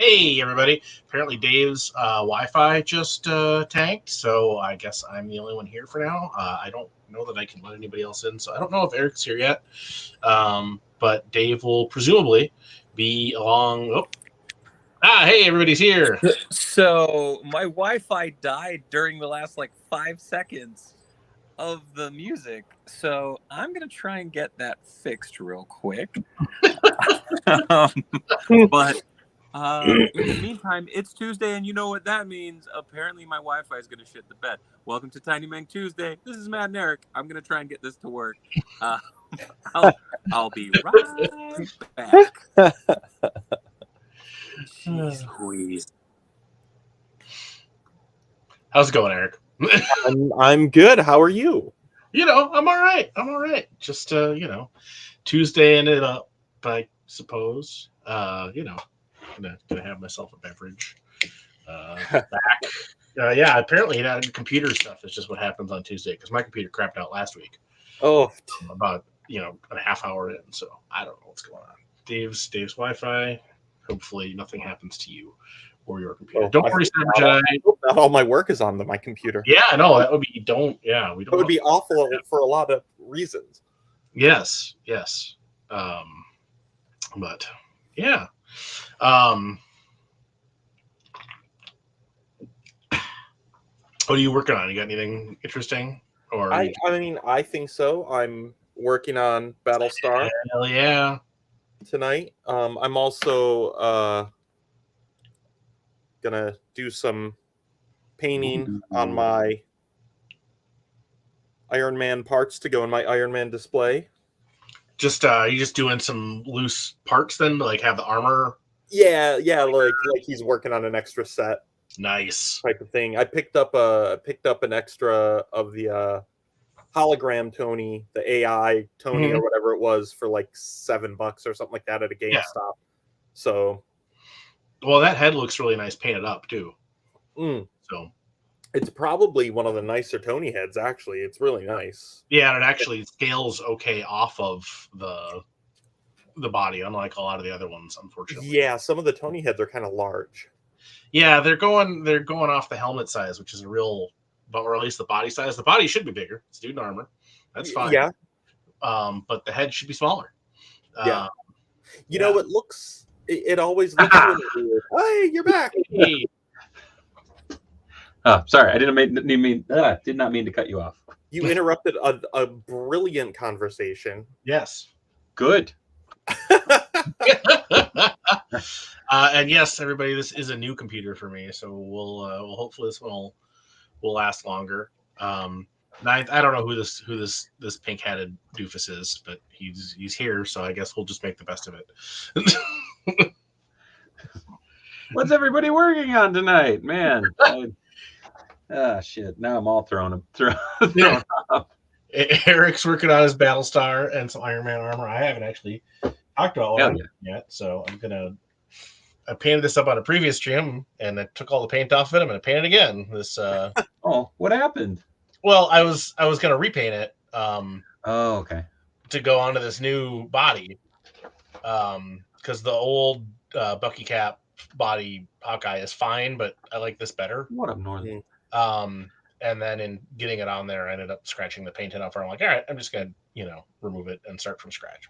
Hey, everybody. Apparently, Dave's Wi-Fi just tanked, so I guess I'm the only one here for now. I don't know that I can let anybody else in, so I don't know if Eric's here yet. But Dave will presumably be along. Hey, everybody's here. So my Wi-Fi died during the last 5 seconds of the music. So I'm gonna try and get that fixed real quick. But in the meantime, it's Tuesday, and you know what that means. Apparently, my Wi-Fi is gonna shit the bed. Welcome to Tiny Meng Tuesday. This is Matt and Erik. I'm gonna try and get this to work. I'll be right back. Jeez Louise. How's it going, Eric? I'm good. How are you? I'm all right. Just Tuesday ended up, I suppose. Gonna have myself a beverage. Back. Apparently that computer stuff is just what happens on Tuesday because my computer crapped out last week. Oh, about a half hour in, so I don't know what's going on. Dave's Wi-Fi. Hopefully nothing happens to you or your computer. Don't worry, Not all my work is on my computer. Yeah, no, that would be we don't. It would be awful for a lot of reasons. Yes. But yeah. What are you working on? You got anything interesting? Or I think so. I'm working on Battlestar. Hell yeah. Tonight. I'm also gonna do some painting on my Iron Man parts to go in my Iron Man display. Just you just doing some loose parts then, to have the armor. Yeah, like he's working on an extra set. Nice type of thing. I picked up an extra of the hologram Tony, the AI Tony or whatever it was for $7 or something like that at a GameStop. Yeah. So, well, that head looks really nice painted up too. So, it's probably one of the nicer Tony heads. Actually, it's really nice. Yeah, and it actually scales okay off of the body, unlike a lot of the other ones, unfortunately. Yeah, some of the Tony heads are kind of large. Yeah, they're going off the helmet size, which is or at least the body size. The body should be bigger. It's dude armor. That's fine. Yeah. But the head should be smaller. Yeah. You know, it always looks really weird. Hey, you're back. Hey. Oh, sorry. I did not mean to cut you off. You interrupted a brilliant conversation. Yes. Good. And yes, everybody, this is a new computer for me, so we'll hopefully this one will last longer. I don't know who this pink-headed doofus is, but he's here, so I guess we'll just make the best of it. What's everybody working on tonight, man? Shit! Now I'm all thrown up. Eric's working on his Battlestar and some Iron Man armor. I haven't actually talked about all yet, so I painted this up on a previous stream, and I took all the paint off it. I'm gonna paint it again. This what happened? Well, I was gonna repaint it. Okay. To go onto this new body, because the old Bucky Cap body Hawkeye is fine, but I like this better. What up, Northern? And then in getting it on there, I ended up scratching the paint off. I'm like, all right, I'm just gonna remove it and start from scratch.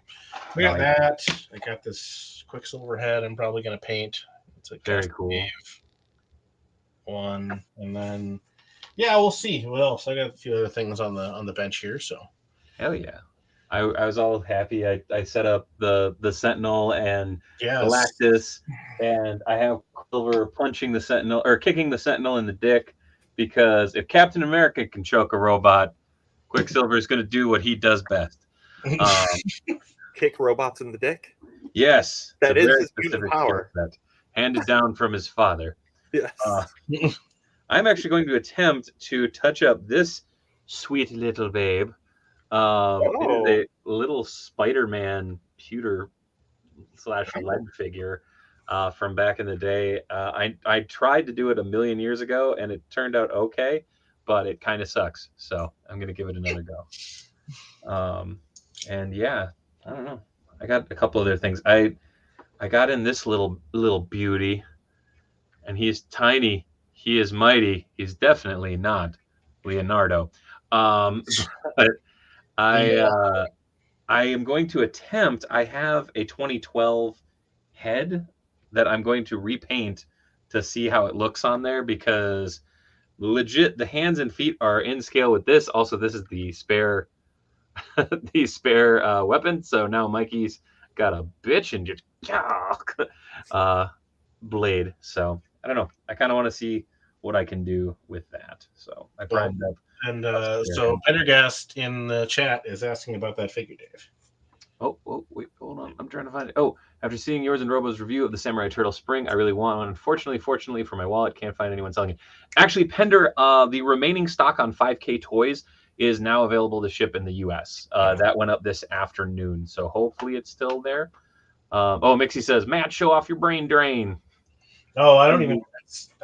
We got that. I got this Quicksilver head. I'm probably gonna paint. It's a very cool one, and then we'll see what else. I got a few other things on the bench here. So hell yeah. I was all happy. I set up the Sentinel and Galactus, and I have Quicksilver punching the Sentinel or kicking the Sentinel in the dick, because if Captain America can choke a robot, Quicksilver is going to do what he does best. Kick robots in the dick? Yes. That is his mutant power. Handed down from his father. Yes. I'm actually going to attempt to touch up this sweet little babe. It is a little Spider-Man pewter / lead figure from back in the day. I tried to do it a million years ago, and it turned out okay, but it kind of sucks. So I'm going to give it another go. And yeah, I don't know. I got a couple other things. I got in this little beauty. and he's tiny. He is mighty. He's definitely not Leonardo. But I am going to attempt. I have a 2012 head that I'm going to repaint to see how it looks on there, because legit the hands and feet are in scale with this. Also, this is the spare the spare weapon. So now Mikey's got a bitch and just blade. So I don't know. I kind of want to see what I can do with that. So I primed up. And so Pendergast in the chat is asking about that figure, Dave. Oh, wait, hold on. I'm trying to find it. Oh, after seeing yours and Robo's review of the Samurai Turtle Spring, I really want one. Fortunately for my wallet, can't find anyone selling it. Actually, Pender, the remaining stock on 5K Toys is now available to ship in the U.S. That went up this afternoon, so hopefully it's still there. Mixie says, Matt, show off your brain drain. Oh, I don't even.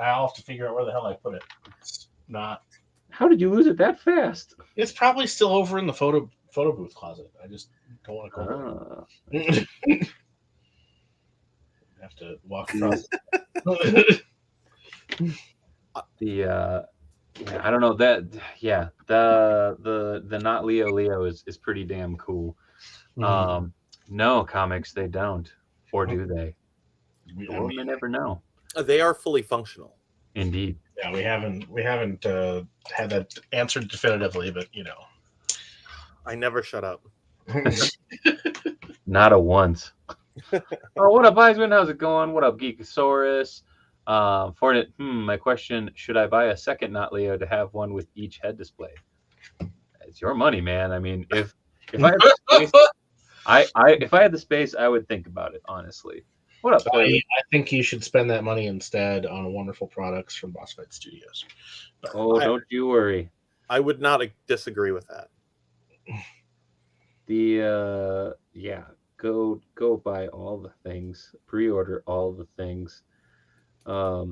I'll have to figure out where the hell I put it. It's not. How did you lose it that fast? It's probably still over in the photo booth closet. I just don't want to go there. Have to walk across. I don't know that. Yeah, the not Leo is pretty damn cool. No comics, they don't, or do they? We never know. They are fully functional. Indeed. Yeah, we haven't had that answered definitively, but I never shut up. Not a once. Oh, what up, Heisman? How's it going? What up, Geekosaurus? Fortnite, my question, should I buy a second Not Leo to have one with each head display? It's your money, man. I mean, if I had the space, if I had the space, I would think about it, honestly. What up, I think you should spend that money instead on wonderful products from Boss Fight Studios. Don't you worry. I would not disagree with that. Go buy all the things, pre-order all the things. I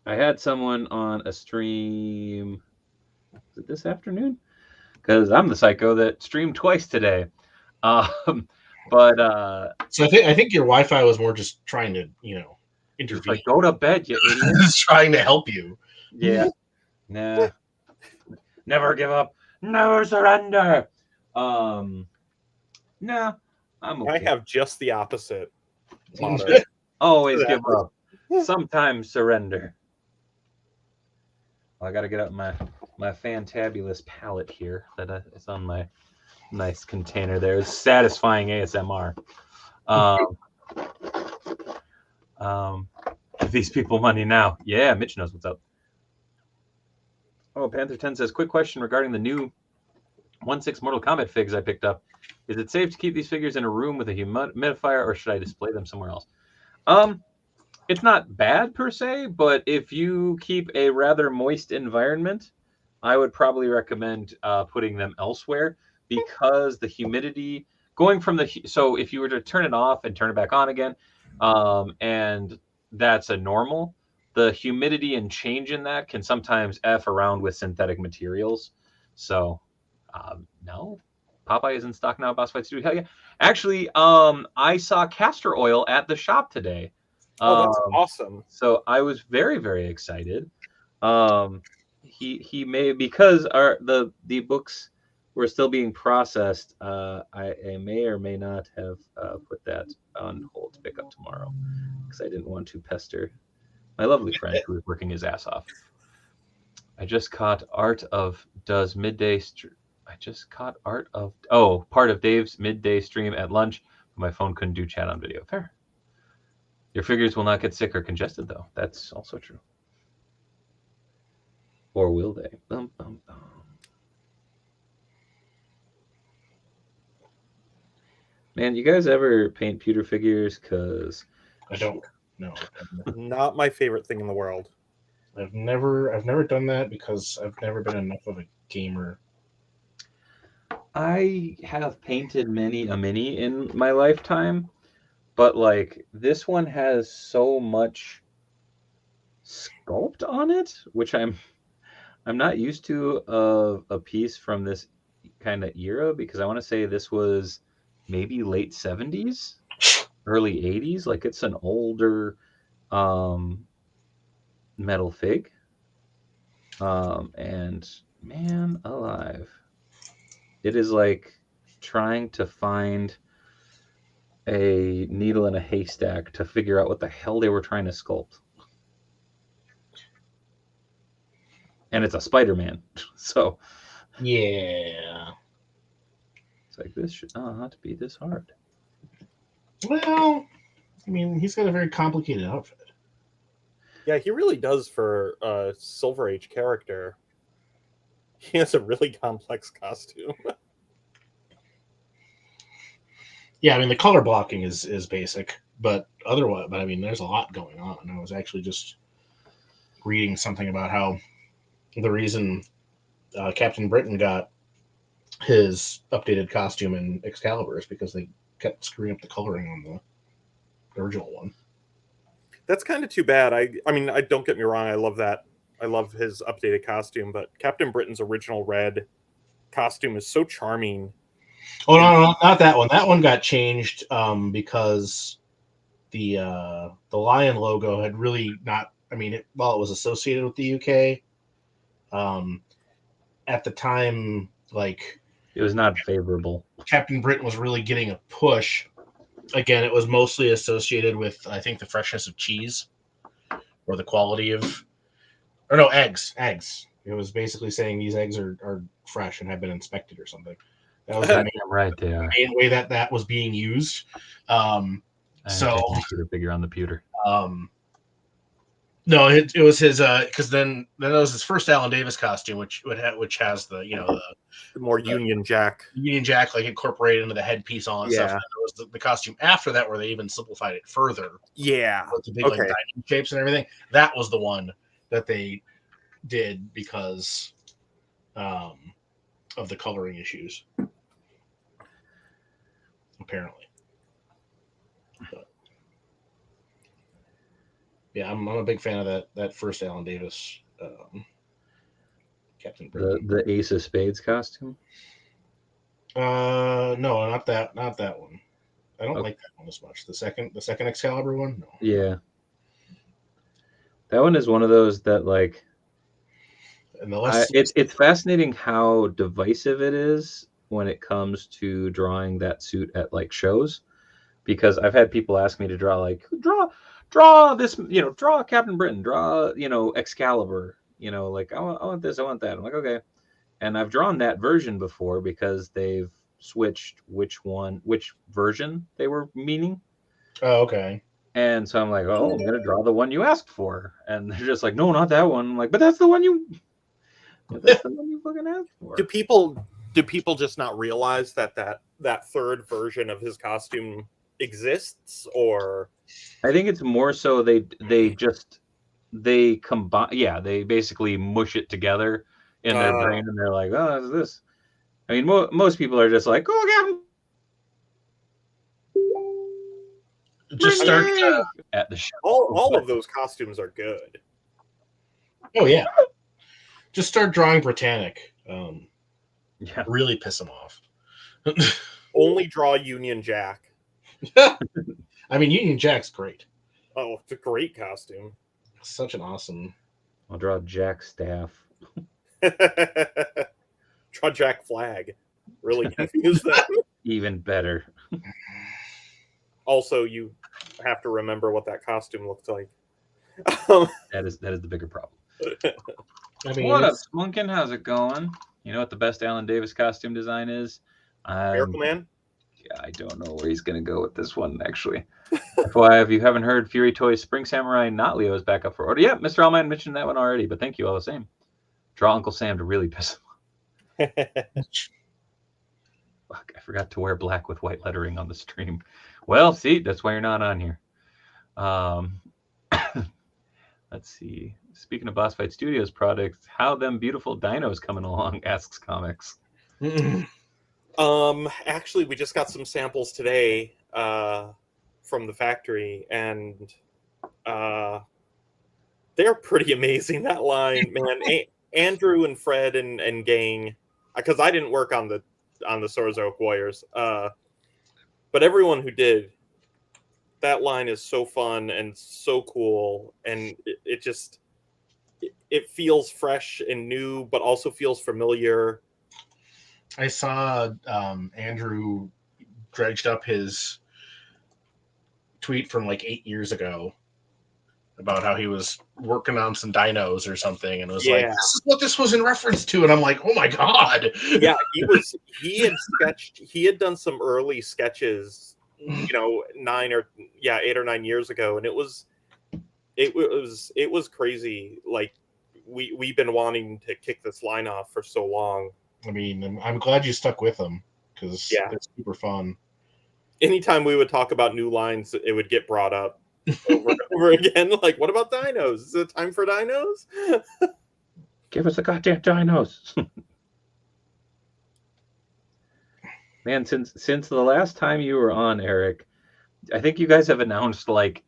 had someone on a stream. Was it this afternoon? Because I'm the psycho that streamed twice today. So I think your Wi-Fi was more just trying to intervene. Like, go to bed, you idiot. It's trying to help you. Yeah. Nah. Never give up. Never surrender. Nah, I'm okay. I have just the opposite motto. Always give up. Sometimes surrender. Well, I got to get up my fantabulous palette here that is on my nice container there. It's satisfying ASMR. Give these people money now. Yeah, Mitch knows what's up. Oh, Panther 10 says, quick question regarding the new 1/6 Mortal Kombat figs I picked up. Is it safe to keep these figures in a room with a humidifier, or should I display them somewhere else? It's not bad per se, but if you keep a rather moist environment, I would probably recommend putting them elsewhere, because the humidity going from so if you were to turn it off and turn it back on again, and that's a normal, the humidity and change in that can sometimes F around with synthetic materials. So no, Popeye is in stock now at Boss Fight Studio. Hell yeah. Actually, I saw castor oil at the shop today. That's awesome. So I was very, very excited. He may, because the books were still being processed, I may or may not have put that on hold to pick up tomorrow, because I didn't want to pester my lovely friend who was working his ass off. I just caught part of Dave's midday stream at lunch. My phone couldn't do chat on video. Fair. Your figures will not get sick or congested, though. That's also true. Or will they? Bum, bum, bum. Man, you guys ever paint pewter figures? Because I don't. No. Not my favorite thing in the world. I've never done that because I've never been enough of a gamer. I have painted many a mini in my lifetime, but like this one has so much sculpt on it, which I'm not used to of a piece from this kind of era, because I want to say this was maybe late 70s, early 80s. Like it's an older metal fig. And man alive, it is like trying to find a needle in a haystack to figure out what the hell they were trying to sculpt. And it's a Spider-Man, so Yeah. it's like this should not be this hard. Well, I mean, he's got a very complicated outfit. Yeah, he really does for a Silver Age character. He has a really complex costume. Yeah, I mean the color blocking is basic, but otherwise, but I mean there's a lot going on. I was actually just reading something about how the reason Captain Britain got his updated costume in Excalibur is because they kept screwing up the coloring on the original one. That's kind of too bad. I mean, I don't get me wrong. I love that. I love his updated costume, but Captain Britain's original red costume is so charming. Oh no, not that one. That one got changed because the lion logo had really not. I mean, while it was associated with the UK, at the time, like It was not favorable. Captain Britain was really getting a push. Again, it was mostly associated with, I think, the freshness of cheese or the quality of, or no, eggs. Eggs. It was basically saying these eggs are fresh and have been inspected or something. That was the main, Right there. main way that was being used. So computer figure on the pewter. No, it was his because then it was his first Alan Davis costume, which has the The more Union Jack. Union Jack like incorporated into the headpiece on stuff. And there was the costume after that where they even simplified it further. Yeah. With the big like diamond shapes and everything. That was the one that they did because of the coloring issues. Apparently. But, yeah, I'm a big fan of that first Alan Davis Captain Britain. The Ace of Spades costume? No, not that one. I don't like that one as much. The second Excalibur one? No. Yeah. That one is one of those that like it's fascinating how divisive it is when it comes to drawing that suit at like shows, because I've had people ask me to draw this, draw Captain Britain, draw, Excalibur, like I want this, I want that. I'm like, okay. And I've drawn that version before because they've switched which version they were meaning. Oh, okay. And so I'm like, oh, I'm gonna draw the one you asked for, and they're just like, no, not that one. I'm like, but that's the one you fucking asked for. Do people just not realize that third version of his costume exists? Or I think it's more so they combine. Yeah, they basically mush it together in their brain, and they're like, oh, that's this. I mean, most people are just like, oh, just start at the show. All of those costumes are good. Oh yeah, just start drawing Britannic. Yeah, really piss them off. Only draw Union Jack. I mean, Union Jack's great. Oh, it's a great costume. Such an awesome. I'll draw Jack Staff. Draw Jack Flag. Really confuse them. Even better. Also, you have to remember what that costume looks like. That is the bigger problem. I mean, what up, Smunkin? How's it going? You know what the best Alan Davis costume design is? Miracle Man? Yeah, I don't know where he's going to go with this one, actually. FYI, if you haven't heard, Fury Toys Spring Samurai Not Leo is back up for order. Yeah, Mr. Allman mentioned that one already, but thank you all the same. Draw Uncle Sam to really piss him off. Fuck, I forgot to wear black with white lettering on the stream. Well, see, that's why you're not on here. Let's see. Speaking of Boss Fight Studios products, how them beautiful dinos coming along? Asks Comics. Actually, we just got some samples today from the factory, and they're pretty amazing. That line, man. Andrew and Fred and gang, because I didn't work on the Swords Oak Warriors, but everyone who did, that line is so fun and so cool, and it just it feels fresh and new, but also feels familiar. I saw Andrew dredged up his tweet from like 8 years ago about how he was working on some dinos or something, and it was like, this is what this was in reference to, and I'm like, oh my god. Yeah, he had done some early sketches, 8 or 9 years ago, and it was crazy. Like we've been wanting to kick this line off for so long. I mean, I'm glad you stuck with them, because it's super fun. Anytime we would talk about new lines, it would get brought up over and over again. Like, what about dinos? Is it time for dinos? Give us the goddamn dinos. Man, since the last time you were on, Eric, I think you guys have announced like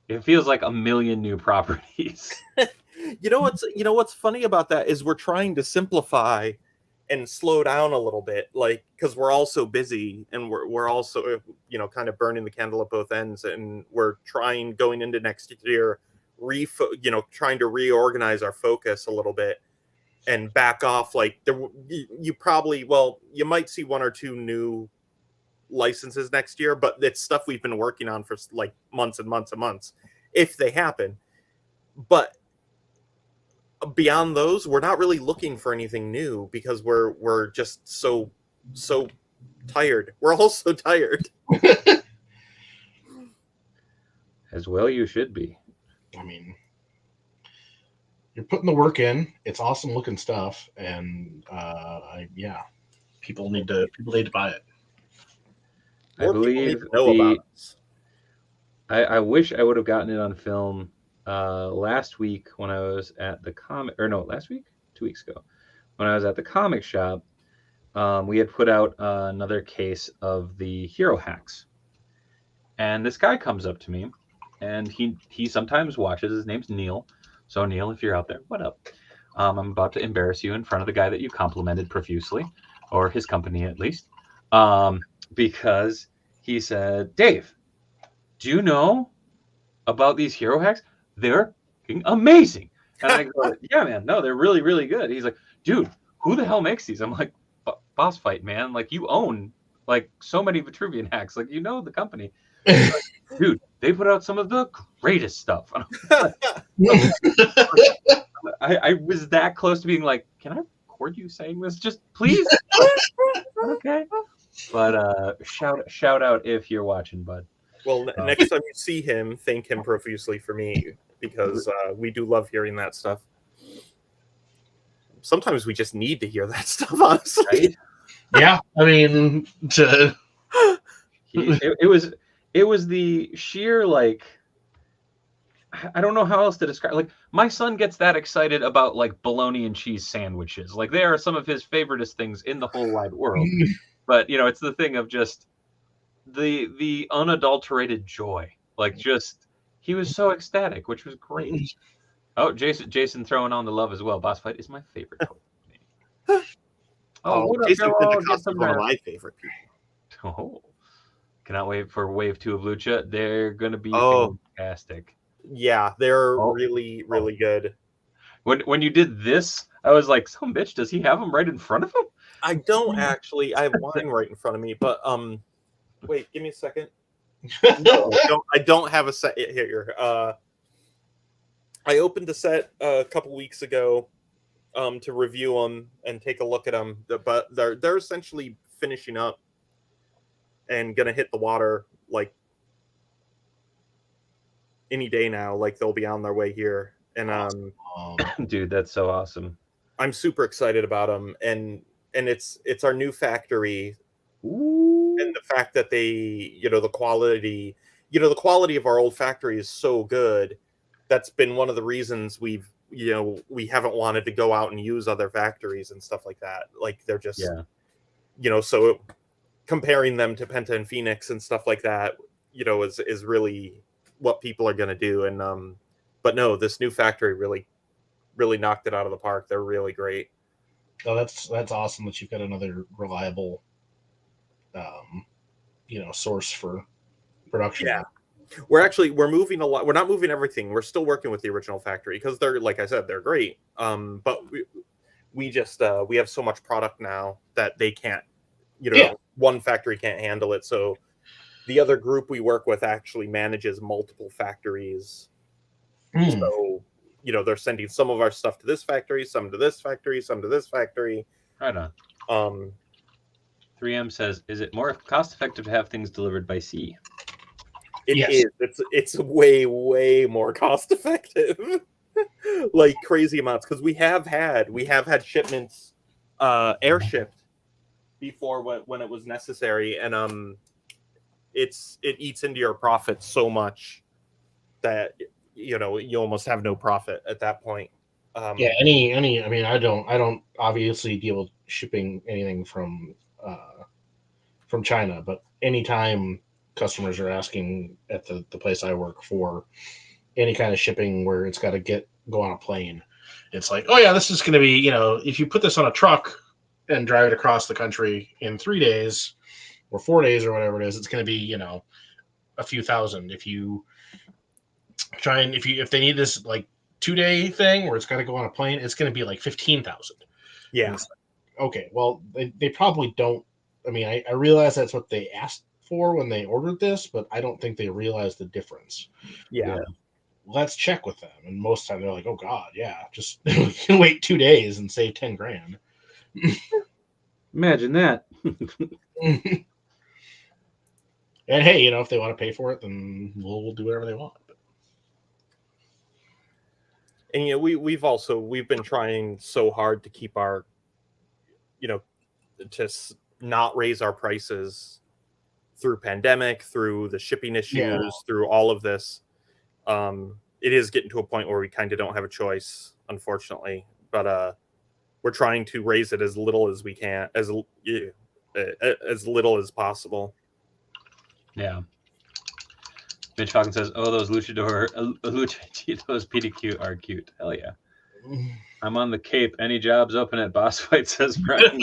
it feels like a million new properties. You know what's funny about that is we're trying to simplify and slow down a little bit, like, because we're all so busy, and we're also kind of burning the candle at both ends, and we're going into next year, trying to reorganize our focus a little bit and back off. Like you might see one or two new licenses next year, but it's stuff we've been working on for like months and months and months, if they happen. But beyond those, we're not really looking for anything new because we're just so tired. We're all so tired. As well you should be. I mean, you're putting the work in. It's awesome looking stuff, and people need to buy it. I believe I wish I would have gotten it on film last week when I was at the last week? 2 weeks ago. When I was at the comic shop, we had put out another case of the hero hacks. And this guy comes up to me, and he sometimes watches. His name's Neil. So Neil, if you're out there, what up? I'm about to embarrass you in front of the guy that you complimented profusely, or his company at least, because he said, Dave, do you know about these hero hacks? They're amazing. And I go, yeah, man, no, they're really, really good. He's like, dude, who the hell makes these? I'm like, Boss Fight, man. Like, you own like so many Vitruvian hacks. Like, you know the company. Like, dude, they put out some of the greatest stuff. I was that close to being like, can I record you saying this? Just please. Okay. But shout out if you're watching, bud. Well, next time you see him, thank him profusely for me, because we do love hearing that stuff. Sometimes we just need to hear that stuff, honestly. Right? Yeah, I mean, it was the sheer, like, I don't know how else to describe. Like, my son gets that excited about like bologna and cheese sandwiches. Like, they are some of his favoriteest things in the whole wide world. But it's the thing of just the unadulterated joy. Like, just he was so ecstatic, which was great. Oh, Jason throwing on the love as well. Boss Fight is my favorite. Jason Pentecost is one of my favorite people. Oh, cannot wait for Wave 2 of Lucha. They're gonna be fantastic. Yeah, they're really, really good. When you did this, I was like, some bitch, does he have them right in front of him? I don't actually. I have wine right in front of me, but wait, give me a second. No, I don't have a set here. I opened the set a couple weeks ago to review them and take a look at them, but they're essentially finishing up and gonna hit the water like any day now. Like, they'll be on their way here, and dude, that's so awesome. I'm super excited about them, and it's our new factory. Ooh. And the fact that they, the quality of our old factory is so good. That's been one of the reasons we haven't wanted to go out and use other factories and stuff like that. Like, they're just, so comparing them to Penta and Phoenix and stuff like that, is really what people are going to do. And, but no, this new factory really, really knocked it out of the park. They're really great. Oh, that's awesome that you've got another reliable, source for production. Yeah. We're moving a lot. We're not moving everything. We're still working with the original factory because they're, like I said, they're great. But we just we have so much product now that they can't, one factory can't handle it. So the other group we work with actually manages multiple factories. So, they're sending some of our stuff to this factory, some to this factory, some to this factory. Right on. 3M says, is it more cost effective to have things delivered by sea? It is. It's way, way more cost effective. Like crazy amounts, because we have had shipments airshipped before when it was necessary, and it eats into your profit so much that you almost have no profit at that point. Any I mean, I don't obviously deal with shipping anything from China, but anytime customers are asking at the place I work for any kind of shipping where it's got to go on a plane, it's like, oh yeah, this is going to be, if you put this on a truck and drive it across the country in 3 days or 4 days or whatever it is, it's going to be, a few thousand. If you try and if they need this like 2-day thing where it's got to go on a plane, it's going to be like 15,000. Yeah. Like, okay, well, they probably don't. I mean, I realize that's what they asked for when they ordered this, but I don't think they realize the difference. Yeah. Let's check with them. And most of the time they're like, oh God, yeah, just wait 2 days and save 10 grand. Imagine that. And hey, if they want to pay for it, then we'll do whatever they want. And we've been trying so hard to keep our, to not raise our prices through pandemic, through the shipping issues, through all of this. It is getting to a point where we kind of don't have a choice, unfortunately. But we're trying to raise it as little as we can, as little as possible. Yeah. Mitch Falcon says, "Oh, those luchadors PDQ are cute. Hell yeah." I'm on the Cape. Any jobs open at Boss Fight, says Brian.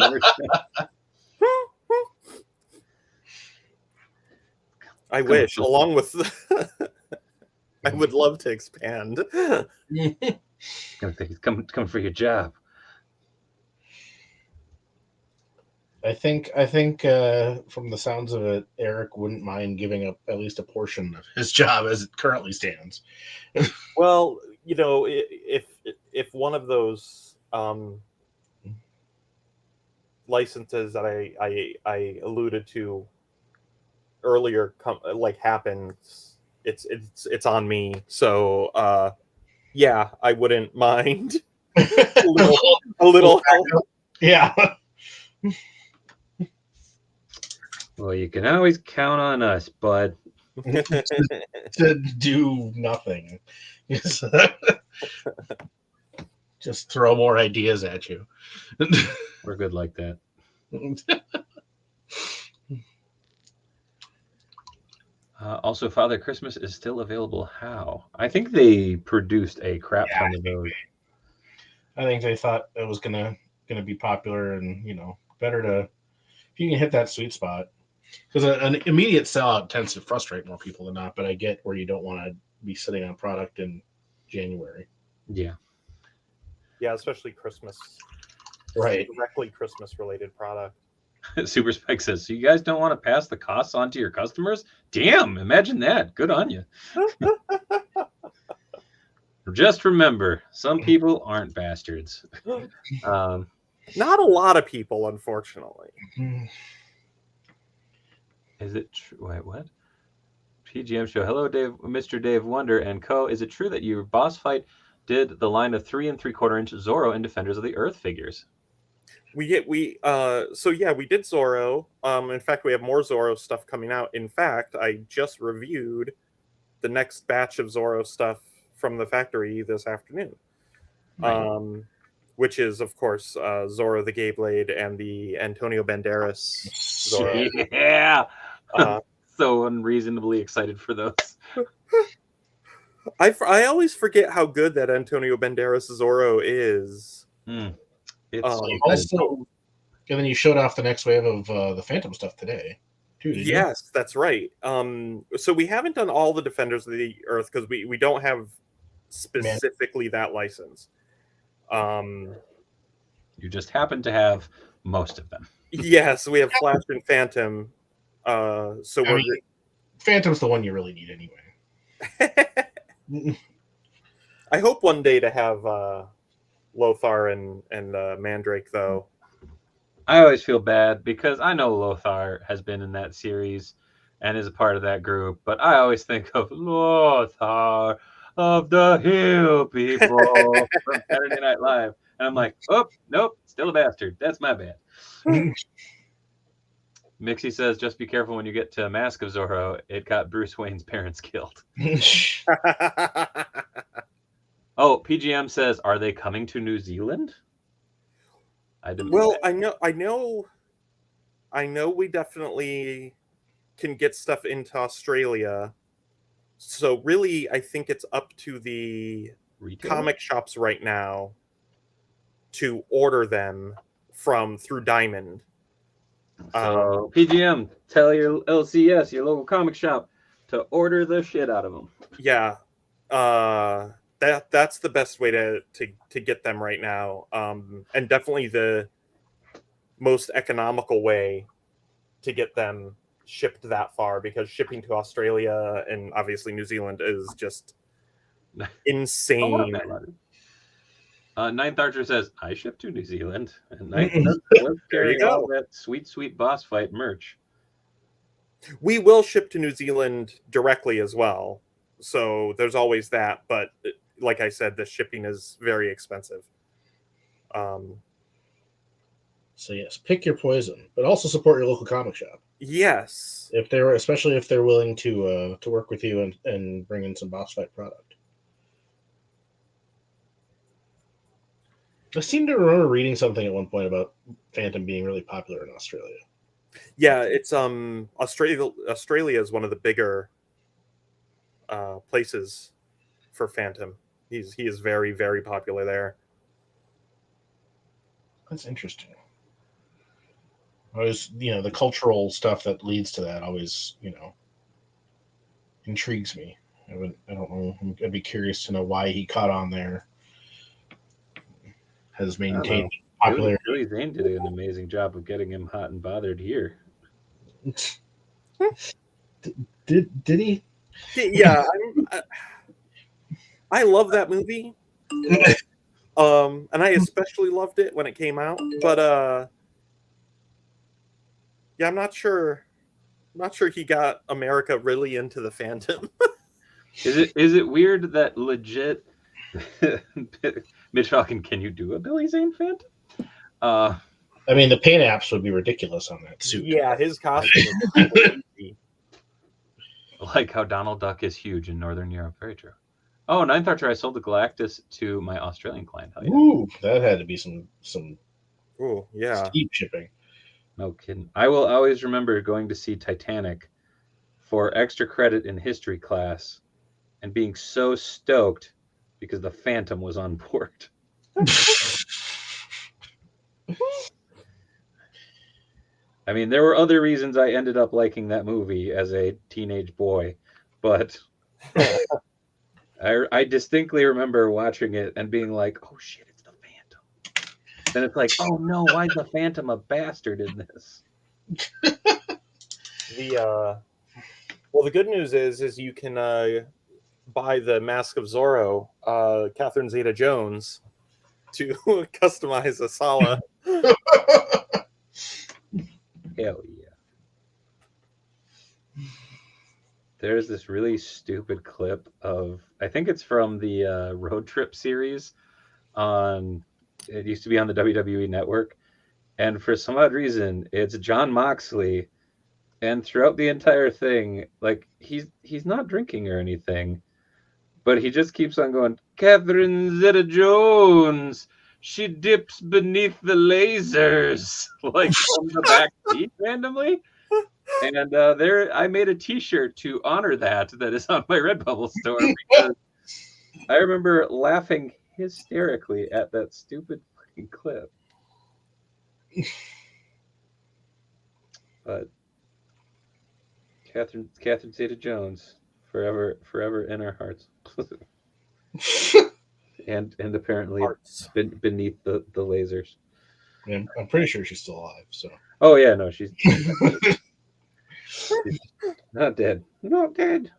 I wish, along with I would love to expand. Come for your job. I think from the sounds of it, Erik wouldn't mind giving up at least a portion of his job as it currently stands. Well, if one of those licenses that I alluded to earlier happens, it's on me. So yeah, I wouldn't mind a little help. Yeah. Well, you can always count on us, bud. to do nothing. Just throw more ideas at you. We're good like that. Also, Father Christmas is still available. How? I think they produced a crap ton of those. I think they thought it was gonna be popular, and better to, if you can hit that sweet spot, because an immediate sellout tends to frustrate more people than not. But I get where you don't want to be sitting on product in January. Yeah, especially Christmas, right? Directly Christmas related product. Super Spike says, so you guys don't want to pass the costs on to your customers? Damn, imagine that. Good on you. Just remember, some people aren't bastards. Not a lot of people, unfortunately. Is it true? Wait, what? PGM show. Hello, Dave, Mr. Dave Wonder and co. Is it true that your Boss Fight did the line of 3 3/4-inch Zorro and Defenders of the Earth figures? We did Zorro. In fact, we have more Zorro stuff coming out. In fact, I just reviewed the next batch of Zorro stuff from the factory this afternoon. Right. Which is, of course, Zorro the Gay Blade and the Antonio Banderas Zorro. Yeah! So unreasonably excited for those. I always forget how good that Antonio Banderas Zorro is. It's also, and then you showed off the next wave of the Phantom stuff today. too. Did you? Yes, that's right. So we haven't done all the Defenders of the Earth because we don't have specifically that license. You just happen to have most of them. Yes, we have Flash and Phantom. So I mean, Phantom's the one you really need anyway. I hope one day to have Lothar and Mandrake, though. I always feel bad because I know Lothar has been in that series and is a part of that group, but I always think of Lothar of the Hill People from Saturday Night Live. And I'm like, oh, nope, still a bastard. That's my bad. Mixie says, just be careful when you get to Mask of Zorro. It got Bruce Wayne's parents killed. Oh, PGM says, are they coming to New Zealand? Well, I know we definitely can get stuff into Australia. So really, I think it's up to the comic shops right now to order them through Diamond. So PGM, tell your LCS, your local comic shop, to order the shit out of them. Yeah, that's the best way to get them right now, and definitely the most economical way to get them shipped that far, because shipping to Australia and obviously New Zealand is just insane. Ninth Archer says, I ship to New Zealand. And Ninth was carrying all that sweet boss fight merch. We will ship to New Zealand directly as well. So there's always that. But like I said, the shipping is very expensive. So yes, pick your poison, but also support your local comic shop. Yes. Especially if they're willing to work with you and bring in some boss fight product. I seem to remember reading something at one point about Phantom being really popular in Australia. Yeah, it's Australia is one of the bigger places for Phantom. He is very, very popular there. That's interesting. Always, the cultural stuff that leads to that always, intrigues me. I don't know. I'd be curious to know why he caught on there. Has maintained popularity. Billy Zane did an amazing job of getting him hot and bothered here. Did he? Yeah, I love that movie. And I especially loved it when it came out. But yeah, I'm not sure he got America really into the Phantom. Is it weird that legit Mitch Hawken, can you do a Billy Zane Phantom? I mean, the paint apps would be ridiculous on that suit. Yeah, his costume is crazy. Like how Donald Duck is huge in Northern Europe. Very true. Oh, Ninth Archer, I sold the Galactus to my Australian client. Hell yeah. Ooh, that had to be some Ooh, yeah. steep shipping. No kidding. I will always remember going to see Titanic for extra credit in history class and being so stoked because the Phantom was on board. I mean, there were other reasons I ended up liking that movie as a teenage boy, but I distinctly remember watching it and being like, oh shit, it's the Phantom. Then it's like, oh no, why is the Phantom a bastard in this? The good news is you can buy the Mask of Zorro, Catherine Zeta-Jones, to customize Asala. Hell yeah. There's this really stupid clip of, I think it's from the Road Trip series it used to be on the WWE Network. And for some odd reason, it's Jon Moxley. And throughout the entire thing, like, he's not drinking or anything, but he just keeps on going, Catherine Zeta-Jones, she dips beneath the lasers, like from the back seat randomly. And there, I made a T-shirt to honor that is on my Redbubble store, because I remember laughing hysterically at that stupid fucking clip. But Catherine Zeta-Jones, forever in our hearts, and apparently Hearts. beneath the lasers. I'm pretty sure she's still alive. So. Oh yeah, no, she's not dead. Not dead.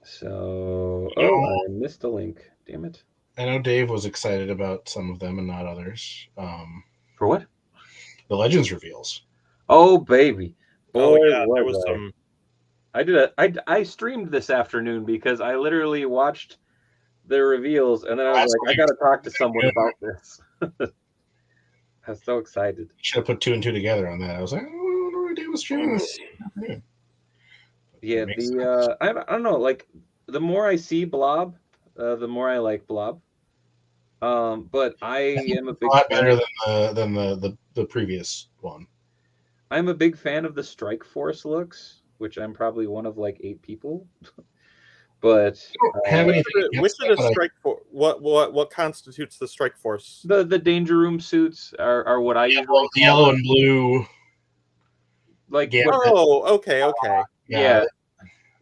So, I missed a link. Damn it. I know Dave was excited about some of them and not others. For what? The Legends reveals. Oh baby. Boy, there was some. I streamed this afternoon because I literally watched the reveals and then I was like, I gotta talk to someone about this. I was so excited. Should have put 2 and 2 together on that. I was like, I wonder why Dave was streaming this. Yeah, I don't know. Like, the more I see Blob, the more I like Blob. But I am a big lot fan better than the previous one. I'm a big fan of the Strike Force looks, which I'm probably one of like 8 people. But which of the Strike Force? What constitutes the Strike Force? The Danger Room suits are what I usually call yellow and blue. Like okay. Yeah.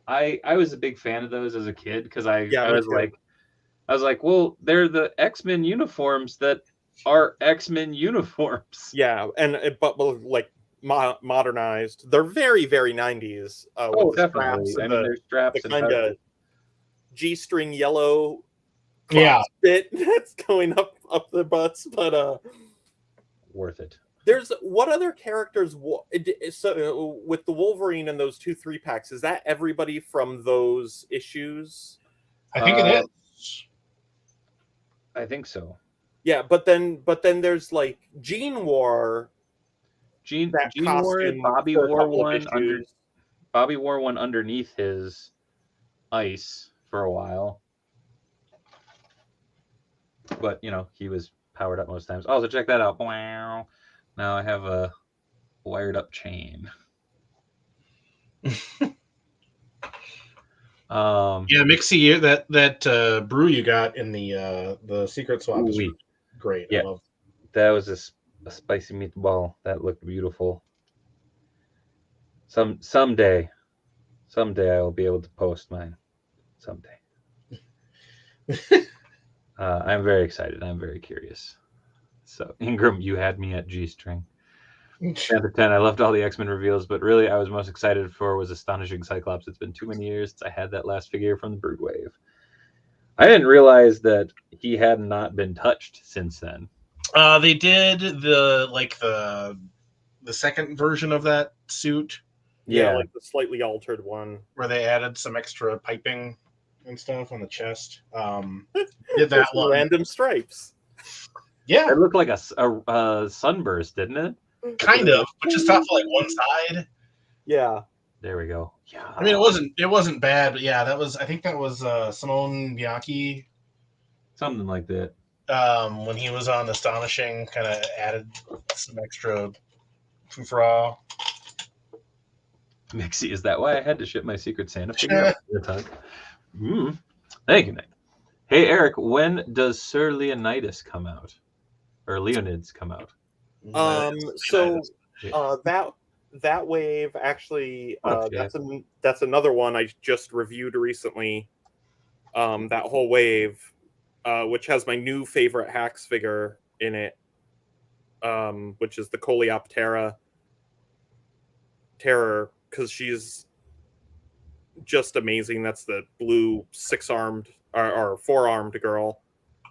I was a big fan of those as a kid because I was like, well, they're the X-Men uniforms that are X-Men uniforms. Yeah, but like modernized. They're very, very 90s. With the definitely. I mean, there's straps the kind of G-string yellow bit that's going up their butts, but worth it. There's what other characters? So with the Wolverine and those 2 3-packs, is that everybody from those issues? I think it is. I think so. Yeah, but then there's like Jean wore. Jean wore it. Bobby wore one Bobby wore one underneath his ice for a while, but he was powered up most times. Oh, so check that out. Wow. Now I have a wired up chain. Mixie, that brew you got in the secret swap is great. Yeah, I love that was a spicy meatball that looked beautiful. Someday I will be able to post mine. Someday. I'm very excited. I'm very curious. So Ingram, you had me at G-string. 10 to 10. I loved all the X-Men reveals, but really I was most excited for was Astonishing Cyclops. It's been too many years since I had that last figure from the Broodwave. I didn't realize that he had not been touched since then. They did the second version of that suit. Yeah, like the slightly altered one where they added some extra piping and stuff on the chest. Did that one. Random stripes. Yeah, it looked like a sunburst, didn't it? Kind of, but just off like one side. Yeah. There we go. Yeah. I mean, it wasn't bad, but yeah, I think that was Simone Bianchi. Something like that. When he was on Astonishing, kind of added some extra foo-fra. Mixie, is that why I had to ship my Secret Santa figure? Thank you, Nick. Hey, Eric, when does Sir Leonidas come out? Or Leonids come out? So that wave actually that's another one I just reviewed recently. That whole wave, which has my new favorite Hacks figure in it, which is the Coleoptera Terror, because she's just amazing. That's the blue 6-armed or 4-armed girl.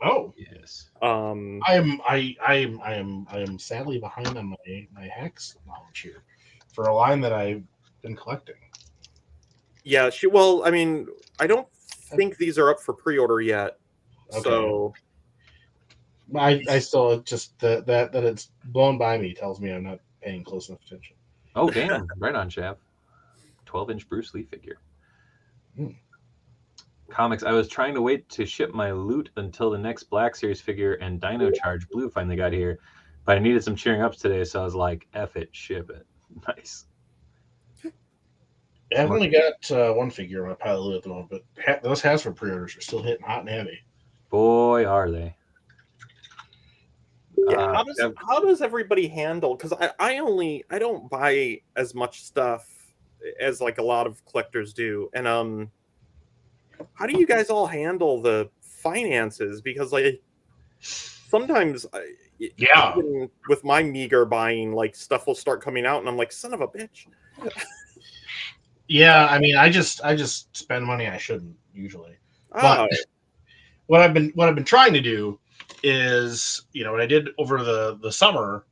Oh yes. I am sadly behind on my Hex knowledge here for a line that I've been collecting. Yeah, well, I mean, I don't think these are up for pre-order yet. Okay. So I still just that it's blown by me tells me I'm not paying close enough attention. Oh damn! Right on, Chav. 12-inch Bruce Lee figure. Comics. I was trying to wait to ship my loot until the next Black Series figure and Dino Charge Blue finally got here, but I needed some cheering ups today, so I was like, "F it, ship it." Nice. Yeah, I've only got one figure on my pile of loot at the moment, but those Hasbro pre-orders are still hitting hot and heavy. Boy, are they! Yeah, how does everybody handle? Because I don't buy as much stuff as like a lot of collectors do, and how do you guys all handle the finances? Because like sometimes, Yeah. even with my meager buying, like stuff will start coming out, and I'm like, son of a bitch. Yeah, I mean, I just spend money I shouldn't usually. Oh, But what I've been trying to do is, what I did over the summer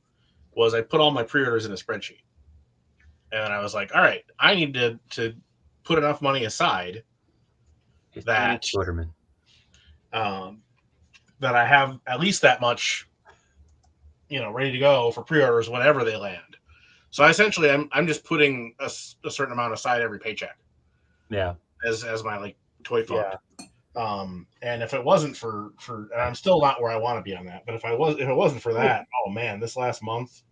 was I put all my pre-orders in a spreadsheet. And I was like, all right, I need to put enough money aside that that I have at least that much, ready to go for pre-orders whenever they land. So essentially, I'm just putting a certain amount aside every paycheck. Yeah. As my like toy fund. yeah. And if it wasn't for, and I'm still not where I want to be on that, but if it wasn't for that, oh man, this last month,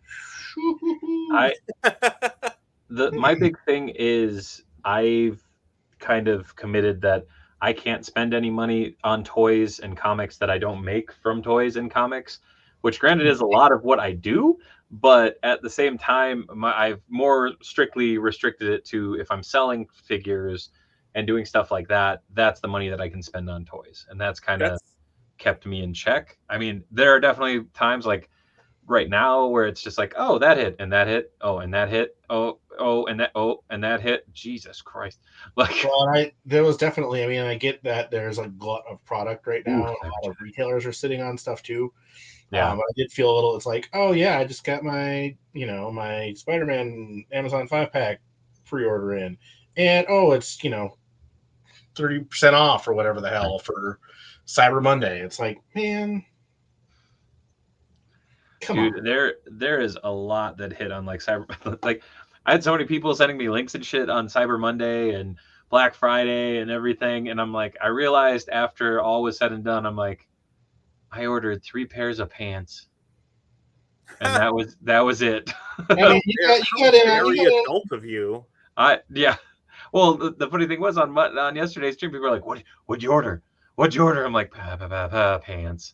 my big thing is I've kind of committed that I can't spend any money on toys and comics that I don't make from toys and comics, which granted is a lot of what I do, but at the same time, I've more strictly restricted it to if I'm selling figures and doing stuff like that, that's the money that I can spend on toys. And that's kind of kept me in check. I mean, there are definitely times like right now where it's just like, oh, that hit and that hit, oh, and that hit, oh, and that hit. Jesus Christ! Like, well, there was definitely. I mean, I get that there's a glut of product right now. A lot of retailers are sitting on stuff too. Yeah, I did feel a little. It's like, oh yeah, I just got my my Spider-Man Amazon 5-pack pre-order in, and oh, it's 30% off or whatever the hell for Cyber Monday. It's like, man. Dude, there is a lot that hit on like Cyber. Like, I had so many people sending me links and shit on Cyber Monday and Black Friday and everything, and I'm like, I realized after all was said and done, I'm like, I ordered 3 pairs of pants, and that was it. I mean, you got very adult of you. Yeah. Well, the funny thing was on yesterday's stream, people were like, "What'd you order? What'd you order?" I'm like, pants.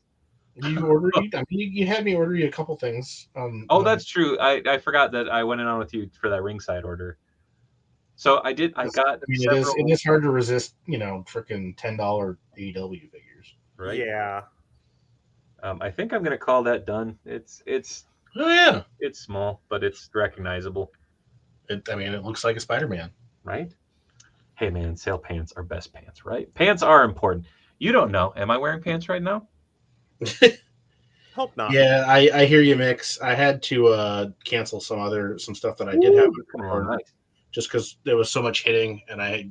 You ordered. I mean, you had me order you a couple things. That's true. I forgot that I went in on with you for that ringside order. So I did. I got. I mean, it is hard to resist. Freaking $10 AEW figures. Right. Yeah. I think I'm gonna call that done. It's. Oh yeah. It's small, but it's recognizable. I mean, it looks like a Spider-Man. Right. Hey man, sale pants are best pants, right? Pants are important. You don't know. Am I wearing pants right now? Hope not. Yeah, I hear you, Mix. I had to cancel some stuff that I did have just because there was so much hitting, and I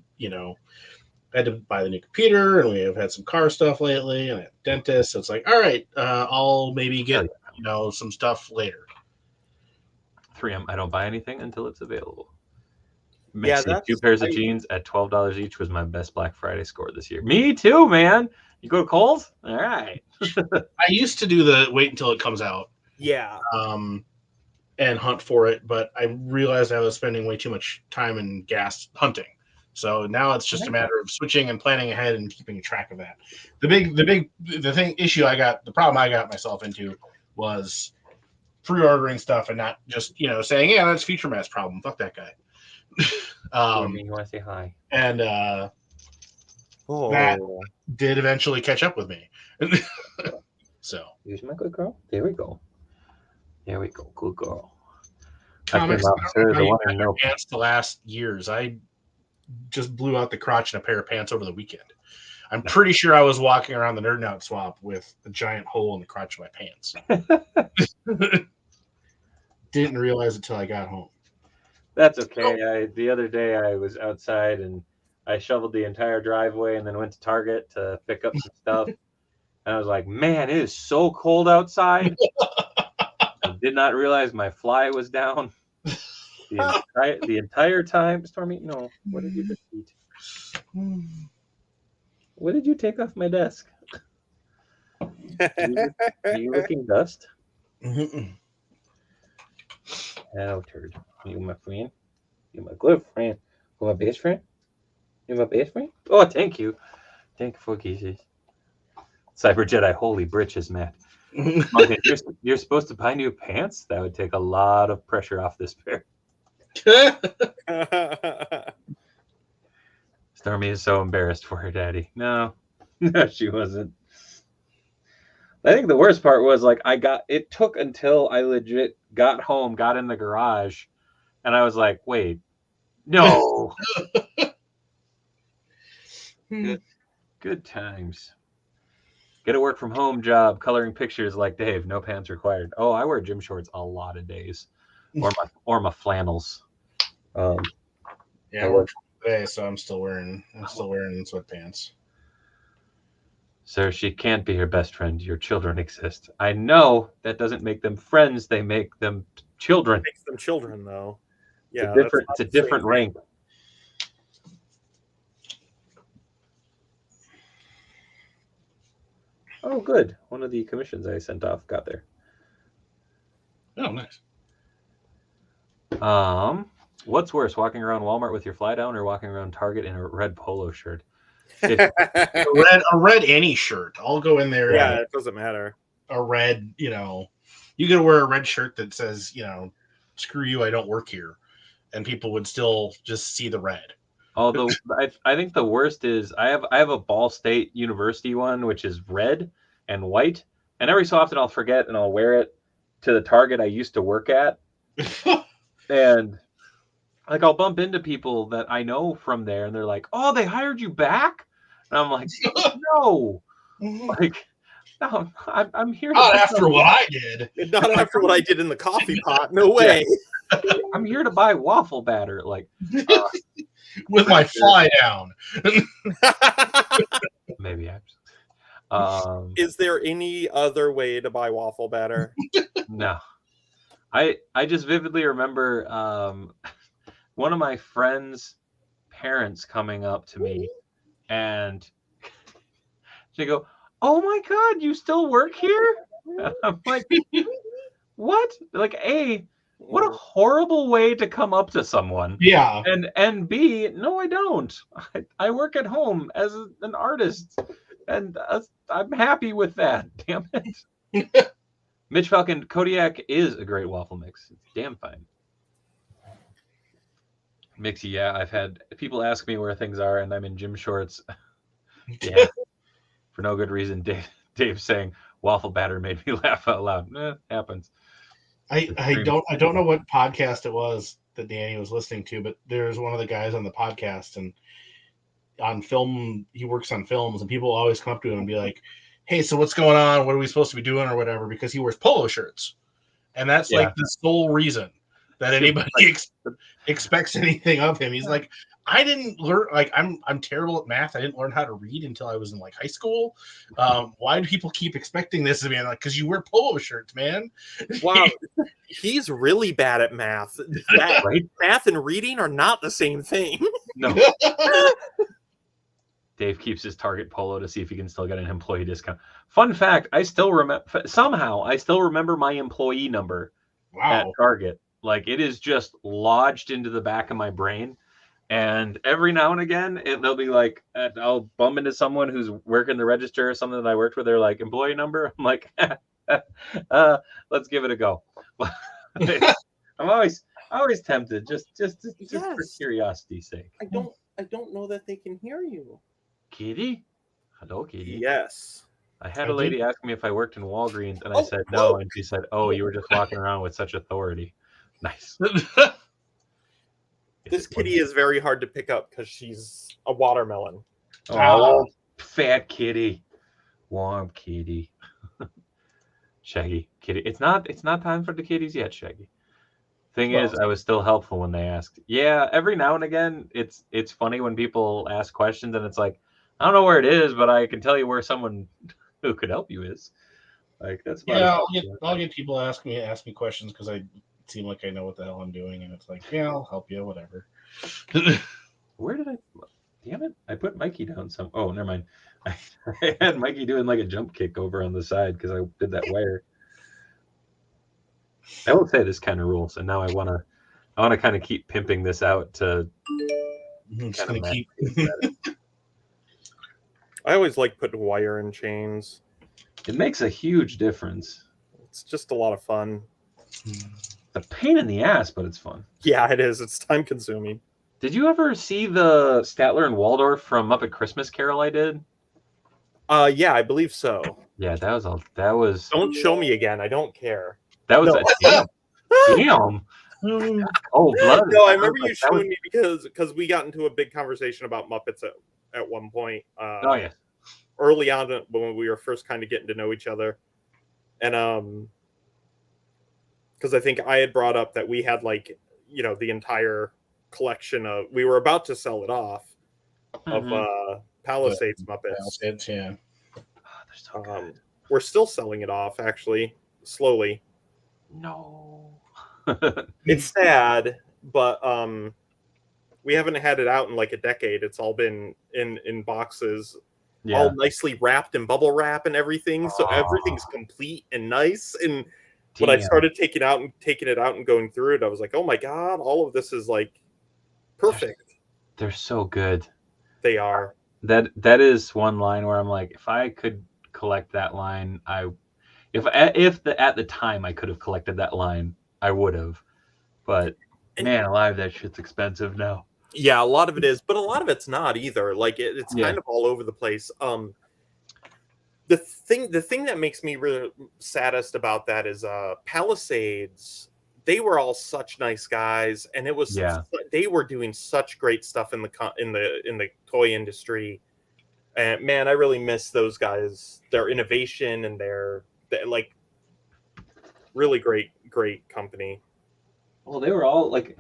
had to buy the new computer, and we have had some car stuff lately, and a dentist. So it's like, all right, I'll maybe get some stuff later. 3M. I don't buy anything until it's available. Yeah, 2 pairs of jeans at $12 each was my best Black Friday score this year. Me too, man. You go to Kohl's? All right. I used to do the wait until it comes out. Yeah. And hunt for it, but I realized I was spending way too much time and gas hunting. So now it's just a matter of switching and planning ahead and keeping track of that. The problem I got myself into was pre-ordering stuff and not just saying, yeah, that's Future Matt's problem. Fuck that guy. You want to say hi? And that did eventually catch up with me. So use my good girl. There we go. Good girl. Comics pants to last years. I just blew out the crotch in a pair of pants over the weekend. I'm pretty sure I was walking around the Nerd Out swap with a giant hole in the crotch of my pants. Didn't realize it till I got home. That's okay. The other day I was outside and I shoveled the entire driveway and then went to Target to pick up some stuff. And I was like, man, it is so cold outside. I did not realize my fly was down the entire time. Stormy, no. What did you just eat? What did you take off my desk? Are you licking dust? Oh, turd. You my friend. You my good friend. You my best friend. You my best friend. Oh, thank you. Thank you for kisses. Cyber Jedi, holy britches, Matt. Okay, you're supposed to buy new pants? That would take a lot of pressure off this pair. Stormy is so embarrassed for her daddy. No, no, she wasn't. I think the worst part was like it took until I legit got home, got in the garage, and I was like, wait, no. Good times. Get a work from home job, coloring pictures like Dave. No pants required. Oh, I wear gym shorts a lot of days, or my flannels. Yeah, I work today, so I'm still wearing sweatpants. Sir, she can't be your best friend. Your children exist. I know that doesn't make them friends. They make them children. It makes them children, though. Yeah, it's a different rank. Oh, good. One of the commissions I sent off got there. Oh, nice. What's worse, walking around Walmart with your fly down or walking around Target in a red polo shirt? a red any shirt. I'll go in there. Yeah, it doesn't matter. A red, you gotta wear a red shirt that says, screw you, I don't work here, and people would still just see the red. Although I think the worst is I have a Ball State University one which is red and white, and every so often I'll forget and I'll wear it to the Target I used to work at, and like I'll bump into people that I know from there, and they're like, "Oh, they hired you back?" And I'm like, "No, like, no, I'm here. Not after what I did. Not after what I did in the coffee pot. No way. Yeah. I'm here to buy waffle batter, like with my fly down." Maybe is there any other way to buy waffle batter? No. I just vividly remember one of my friends' parents coming up to me, and they go, "Oh my God, you still work here?" And I'm like, "What?" Like, A, what a horrible way to come up to someone. Yeah. And B, no, I don't. I work at home as an artist, and I'm happy with that. Damn it. Mitch Falcon, Kodiak is a great waffle mix. It's damn fine. Mixy, yeah, I've had people ask me where things are, and I'm in gym shorts. Yeah, for no good reason. Dave saying waffle batter made me laugh out loud. Happens. I don't know what podcast it was that Danny was listening to, but there's one of the guys on the podcast, and on film, he works on films, and people always come up to him and be like, "Hey, so what's going on? What are we supposed to be doing or whatever?" Because he wears polo shirts, and that's like the sole reason that anybody expects anything of him. He's like, "I didn't learn. Like, I'm terrible at math. I didn't learn how to read until I was in like high school. Why do people keep expecting this of me?" Like, because you wear polo shirts, man. Wow, he's really bad at math. Right? Math and reading are not the same thing. No. Dave keeps his Target polo to see if he can still get an employee discount. Fun fact, I still remember my employee number at Target. Like, it is just lodged into the back of my brain. And every now and again, they'll be like, I'll bump into someone who's working the register or something that I worked with. They're like, employee number? I'm like, let's give it a go. I'm always tempted, just for curiosity's sake. I don't know that they can hear you. Kitty? Hello, Kitty. Yes. I had a lady ask me if I worked in Walgreens, and I said no, and she said, "Oh, you were just walking around with such authority." Nice. This kitty is very hard to pick up because she's a watermelon. Oh, fat kitty. Warm kitty. Shaggy kitty. It's not time for the kitties yet, Shaggy. Thing is, I was still helpful when they asked. Yeah, every now and again, it's funny when people ask questions, and it's like, I don't know where it is, but I can tell you where someone who could help you is. Like, that's I'll get people ask me questions because I seem like I know what the hell I'm doing, and it's like, yeah, I'll help you, whatever. Where did I? Damn it! I put Mikey down some. Oh, never mind. I had Mikey doing like a jump kick over on the side because I did that wire. I will say this kind of rules, and now I want to kind of keep pimping this out to. I always like putting wire in chains. It makes a huge difference. It's just a lot of fun. It's a pain in the ass, but it's fun. Yeah, it is. It's time consuming. Did you ever see the Statler and Waldorf from Muppet Christmas Carol I did? Yeah, I believe so. Yeah, that was. Don't show me again. I don't care. That was No. a damn. Damn. Oh, blood. No, I remember you showing me because we got into a big conversation about Muppets at one point. Oh yeah. Early on when we were first kind of getting to know each other, and because I think I had brought up that we had like the entire collection of, we were about to sell it off of Palisades Muppets. Palisades, yeah. Oh, they're so good. We're still selling it off, actually, slowly. No. It's sad, but we haven't had it out in like a decade. It's all been in boxes, all nicely wrapped in bubble wrap and everything. So everything's complete and nice. And when I started taking it out and going through it, I was like, oh my God, all of this is like perfect. They're so good. They are. That is one line where I'm like, if I could collect that line, if at the time I could have collected that line, I would have. But man alive, that shit's expensive now. Yeah, a lot of it is, but a lot of it's not either. Like it's kind of all over the place. The thing that makes me really saddest about that is Palisades. They were all such nice guys, and it was they were doing such great stuff in the toy industry. And man, I really miss those guys. Their innovation and their like really great company. Well, they were all like,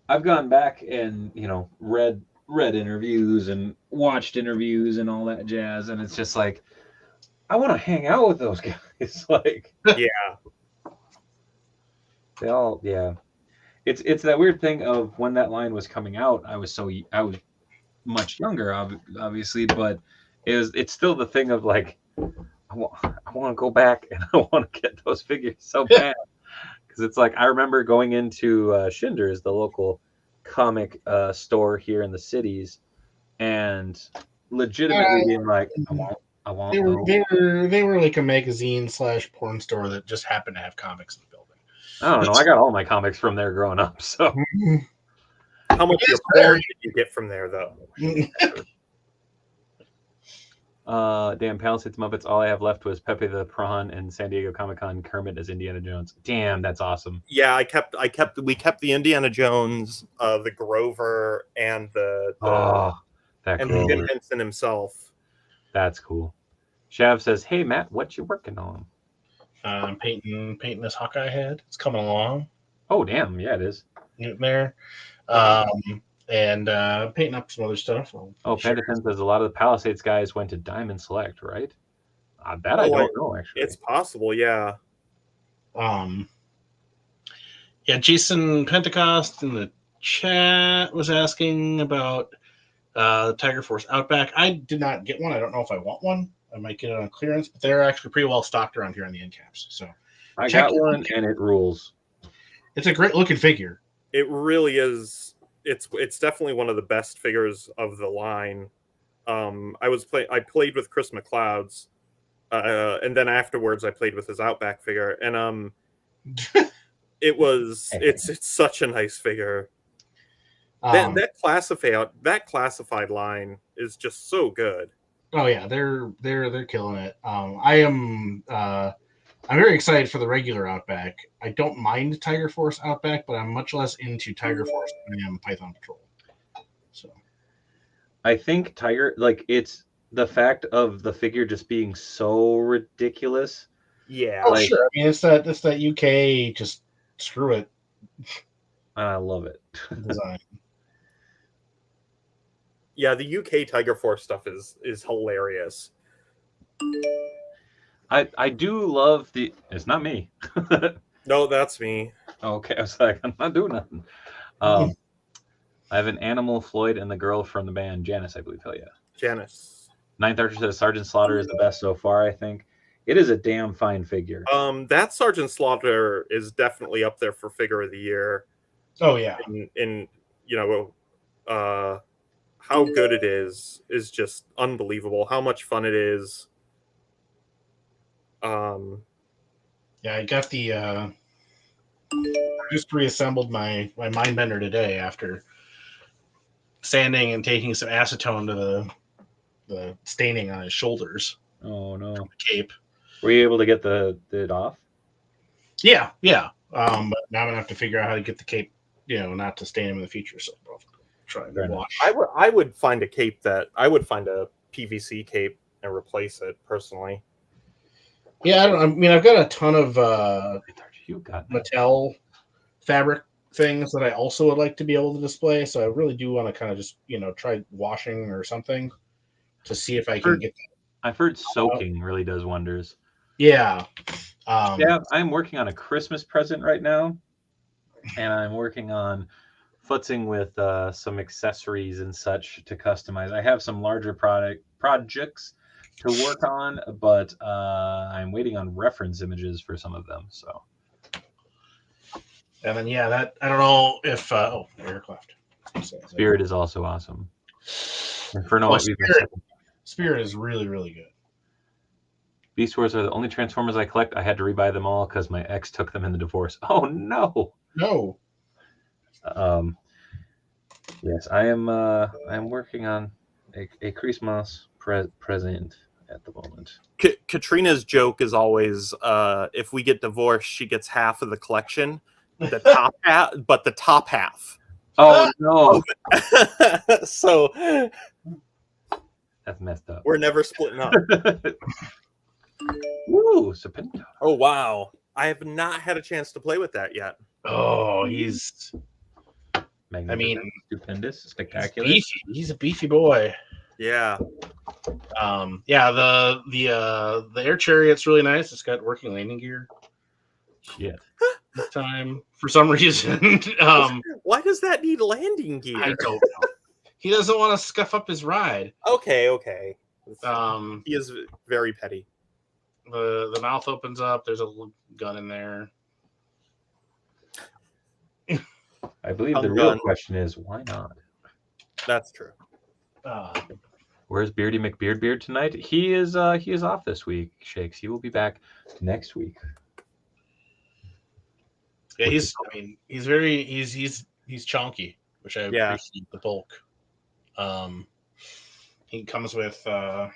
I've gone back and read interviews and watched interviews and all that jazz, and it's just like, I want to hang out with those guys. Like, they all, it's that weird thing of when that line was coming out. I was much younger, obviously, but it's still the thing of like, I want to go back and I want to get those figures so bad. Because it's like, I remember going into Schindler's, the local comic store here in the cities, and legitimately being like, I want. They were like a magazine / porn store that just happened to have comics in the building. I don't know. I got all my comics from there growing up. So, how much of porn did you get from there, though? Damn, Palisades Muppets. All I have left was Pepe the Prawn and San Diego Comic-Con Kermit as Indiana Jones. Damn, that's awesome. Yeah, we kept the Indiana Jones, the Grover, and the Jim Henson himself. That's cool. Shav says, "Hey Matt, what you working on?" I'm painting this Hawkeye head. It's coming along. Oh damn, yeah, it is. There. And painting up some other stuff. Pedersen says a lot of the Palisades guys went to Diamond Select, right? That I don't know, actually. It's possible, yeah. Jason Pentecost in the chat was asking about Tiger Force Outback. I did not get one. I don't know if I want one. I might get it on clearance, but they're actually pretty well stocked around here on the end caps. So I got one, and it rules. It's a great looking figure. It really is. It's definitely one of the best figures of the line. I played with Chris McLeod's, and then afterwards I played with his Outback figure, and it's such a nice figure. That classified line is just so good. Oh yeah, they're killing it. I'm very excited for the regular Outback. I don't mind Tiger Force Outback, but I'm much less into Tiger Force than I am Python Patrol. So, I think Tiger, it's the fact of the figure just being so ridiculous. Yeah, sure. I mean, it's that UK just screw it. I love it. Design. Yeah, the UK Tiger Force stuff is hilarious. I do love it's not me. No, that's me. Okay, I was like, I'm not doing nothing. I have an Animal, Floyd, and the girl from the band Janice, I believe. Hell yeah, Janice. Ninth Archer says Sergeant Slaughter is the best so far. I think it is a damn fine figure. That Sergeant Slaughter is definitely up there for figure of the year. Oh yeah, and how good it is just unbelievable. How much fun it is. Yeah, I got the. I just reassembled my Mindbender today after sanding and taking some acetone to the staining on his shoulders. Oh no! Cape. Were you able to get it off? Yeah. But now I'm gonna have to figure out how to get the cape, not to stain him in the future. So I'll try and wash. I would find a PVC cape and replace it personally. Yeah, I've got a ton of Mattel fabric things that I also would like to be able to display. So I really do want to kind of just try washing or something to see if I can get that. I've heard soaking really does wonders. Yeah. I'm working on a Christmas present right now, and I'm working on futzing with some accessories and such to customize. I have some larger projects to work on, but I'm waiting on reference images for some of them. So, and then that I don't know if Erik left. Spirit is also awesome. Inferno Spirit is really, really good. Beast Wars are the only Transformers I collect. I had to rebuy them all because my ex took them in the divorce. Oh no! No. Yes, I am. I'm working on a Christmas present at the moment. Katrina's joke is always, if we get divorced, she gets half of the collection, the top half, but the top half. Oh no! So that's messed up. We're never splitting up. Woo, Serpento. Oh wow! I have not had a chance to play with that yet. Oh, he's stupendous, spectacular. He's a beefy boy. Yeah. The air chariot's really nice. It's got working landing gear. Shit. This time for some reason. Why does that need landing gear? I don't know. He doesn't want to scuff up his ride. Okay. He is very petty. The mouth opens up. There's a little gun in there. I believe the real question is why not? That's true. Where's Beardy McBeardbeard tonight? He is off this week, Shakes. He will be back next week. Yeah, he's chunky, which I appreciate the bulk. He comes with a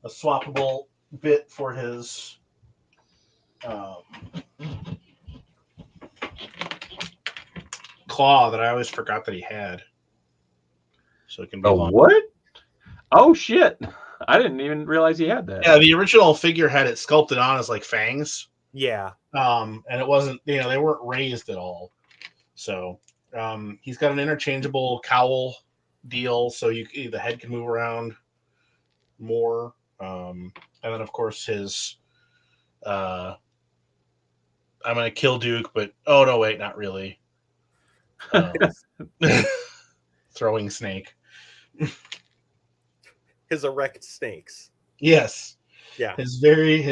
swappable bit for his claw that I always forgot that he had. So it can be what? Oh shit! I didn't even realize he had that. Yeah, the original figure had it sculpted on as like fangs. Yeah. And it wasn't, they weren't raised at all. So he's got an interchangeable cowl deal, so the head can move around more. And then of course his I'm gonna kill Duke, but oh no, wait, not really. Throwing snake. His erect snakes. Yes. Yeah. His very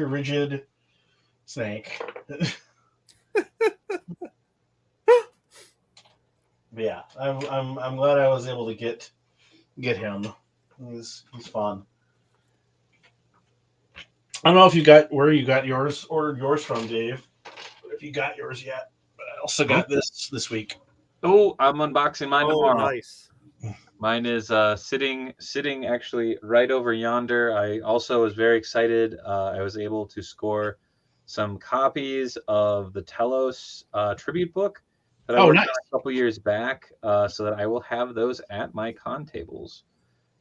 rigid snake. Yeah, I'm glad I was able to get him. He's fun. I don't know if you got ordered yours from, Dave. But if you got yours yet, but I also got this week. Oh, I'm unboxing mine tomorrow. Nice. Mine is sitting actually right over yonder. I also was very excited. I was able to score some copies of the Telos tribute book that I worked on a couple years back, so that I will have those at my con tables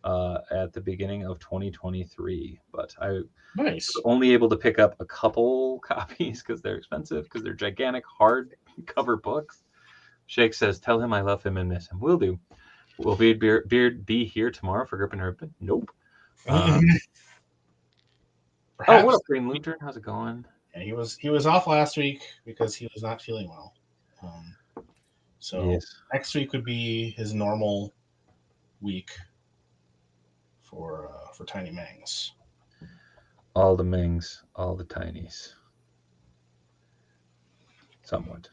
at the beginning of 2023. But I was only able to pick up a couple copies because they're expensive, because they're gigantic hard cover books. Shake says, "Tell him I love him and miss him." Will do. Will Beard be here tomorrow for Grip and Herpin? Nope. Oh, what up, Green Lantern? How's it going? Yeah, he was off last week because he was not feeling well. So next week would be his normal week for Tiny Mengs. All the Mengs, all the Tinies. Somewhat.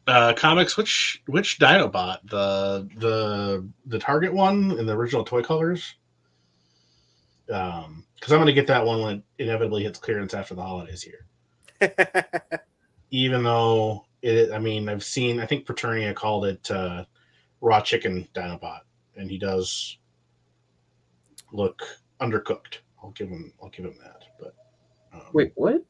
Comics, which Dinobot? The Target one in the original toy colors? because I'm going to get that one when it inevitably hits clearance after the holidays here. Even though I think Paternia called it raw chicken Dinobot, and he does look undercooked. I'll give him that. But wait, what?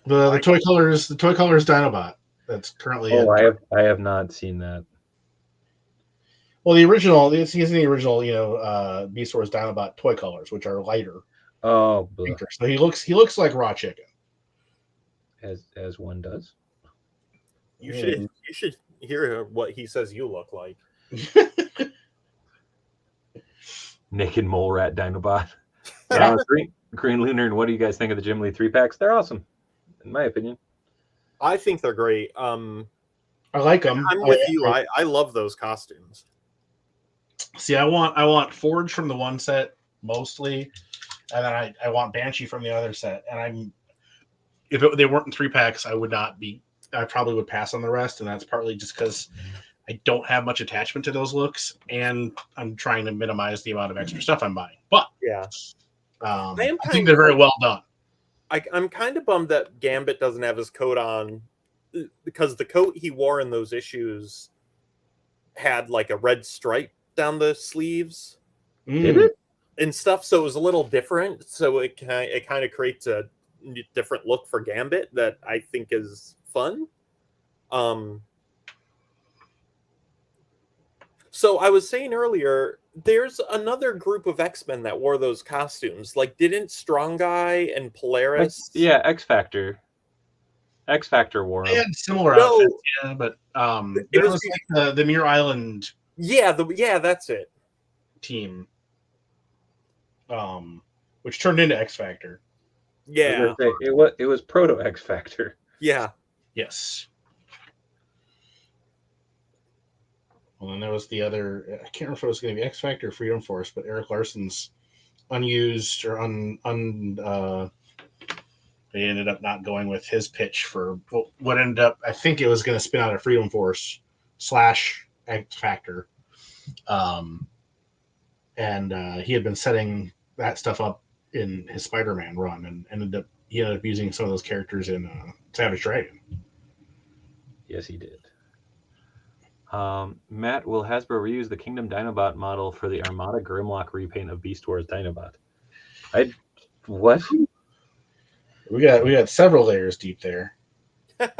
the toy colors Dinobot that's currently. I have not seen that. Well, the original, he's in the original, Beast Wars Dinobot toy colors, which are lighter. Oh, pinker. So he looks like raw chicken. As one does. You should hear what he says you look like. Naked mole rat Dinobot. Green Lunar, and what do you guys think of the Jim Lee 3-packs? They're awesome, in my opinion. I think they're great. I like them. I'm with you. I love those costumes. See, I want Forge from the one set mostly, and then I want Banshee from the other set. And if they weren't in 3-packs, I probably would pass on the rest, and that's partly just because I don't have much attachment to those looks, and I'm trying to minimize the amount of extra stuff I'm buying. But yeah, I think they're very well done. I'm kind of bummed that Gambit doesn't have his coat on, because the coat he wore in those issues had like a red stripe down the sleeves. Did it? And stuff, so it was a little different. So it kind of creates a different look for Gambit that I think is fun. So I was saying earlier, there's another group of X-Men that wore those costumes. Like, didn't Strong Guy and Polaris? Yeah, X Factor wore them. They had similar outfits, yeah, but there was like the Muir Island. Yeah, that's it. Team, which turned into X Factor. Yeah, it was proto X Factor. Yeah. Yes. Well, then there was the other. I can't remember if it was going to be X Factor or Freedom Force, but Eric Larson's unused or they ended up not going with his pitch for what ended up. I think it was going to spin out of Freedom Force / X Factor. And he had been setting that stuff up in his Spider-Man run, and ended up using some of those characters in Savage Dragon. Yes, he did. Matt, will Hasbro reuse the Kingdom Dinobot model for the Armada Grimlock repaint of Beast Wars Dinobot? What? We got several layers deep there. Let's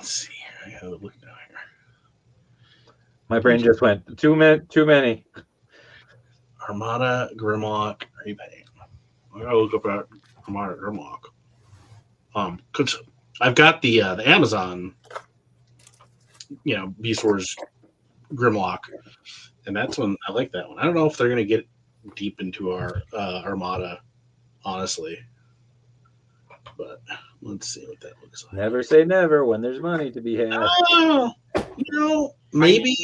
see. I gotta look down here. My brain just went too many. Armada Grimlock repaint. I gotta look up that Armada Grimlock. Cause I've got the Amazon, Beast Wars Grimlock, and that's one I like that one. I don't know if they're gonna get deep into our Armada, honestly, but let's see what that looks like. Never say never when there's money to be had. Maybe.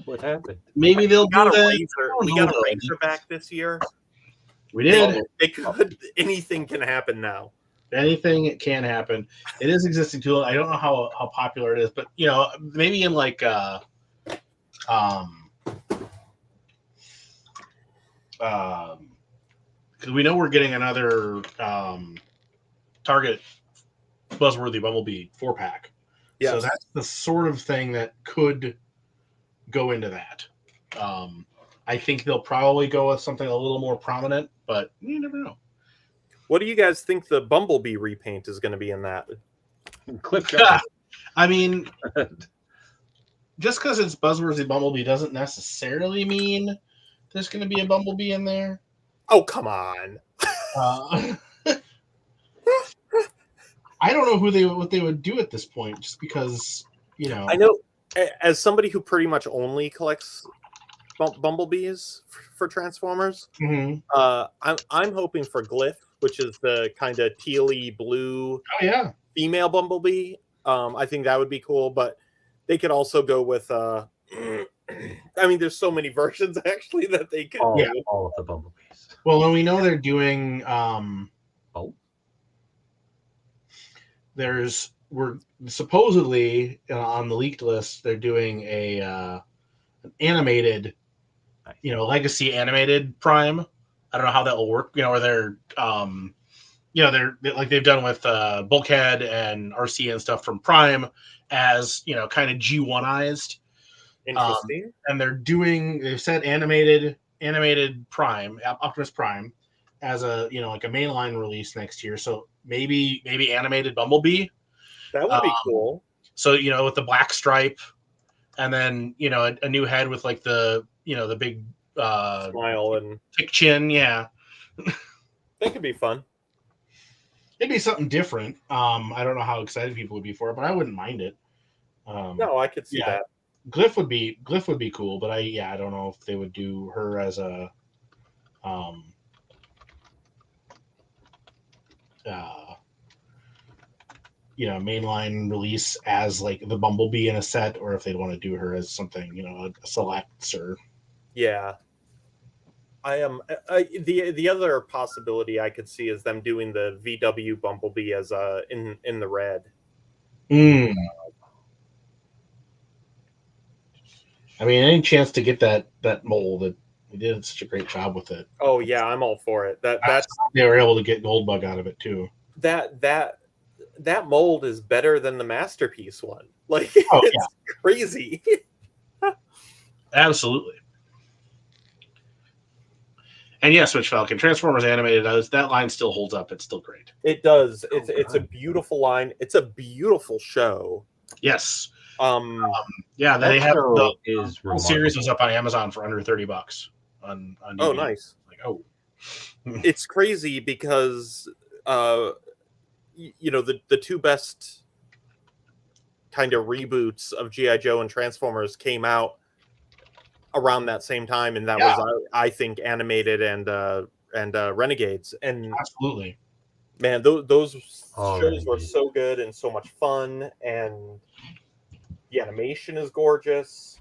What happened? Maybe they'll do that. We got a Razorback this year. We did. Anything can happen now. Anything can happen. It is existing tool. I don't know how popular it is, but maybe in like because we know we're getting another Target Buzzworthy Bumblebee 4-pack. Yes. So that's the sort of thing that could go into that. I think they'll probably go with something a little more prominent, but you never know. What do you guys think the Bumblebee repaint is going to be in that? Clip I mean, just because it's Buzzworthy Bumblebee doesn't necessarily mean there's going to be a Bumblebee in there. Oh, come on. I don't know what they would do at this point, just because, I know, as somebody who pretty much only collects Bumblebees for Transformers, mm-hmm. I'm hoping for Glyph, which is the kind of tealy blue female Bumblebee. I think that would be cool, but they could also go with I mean, there's so many versions actually that they could do. All of the Bumblebees. Well, and we know they're doing we're supposedly on the leaked list, they're doing an animated Nice. legacy animated Prime. I don't know how that will work. Or they're they're like they've done with Bulkhead and RC and stuff from Prime as kind of G1ized. Interesting. And they've said animated Prime, Optimus Prime, as a like a mainline release next year. So maybe animated Bumblebee. That would be cool. So with the black stripe, and then a new head with like the the big Smile and thick chin. Yeah, that could be fun. It'd be something different. I don't know how excited people would be for it, but I wouldn't mind it. No, I could see that. Glyph would be cool, but I don't know if they would do her as a mainline release as like the Bumblebee in a set, or if they'd want to do her as something a selects or. Yeah. I am the other possibility I could see is them doing the VW Bumblebee as in the red. I mean, any chance to get that mold? They did such a great job with it. Oh yeah, I'm all for it. That's they were able to get Goldbug out of it too. That mold is better than the Masterpiece one. Like it's crazy. Absolutely. And yes, Switch Falcon Transformers animated. That line still holds up. It's still great. It does. It's a beautiful line. It's a beautiful show. Yes. They have the series was up on Amazon for under $30 on DVD. Oh, nice. Like, oh, it's crazy because the two best kind of reboots of G.I. Joe and Transformers came out around that same time, and that was I think animated and Renegades. And absolutely, man, those shows were so good and so much fun, and the animation is gorgeous.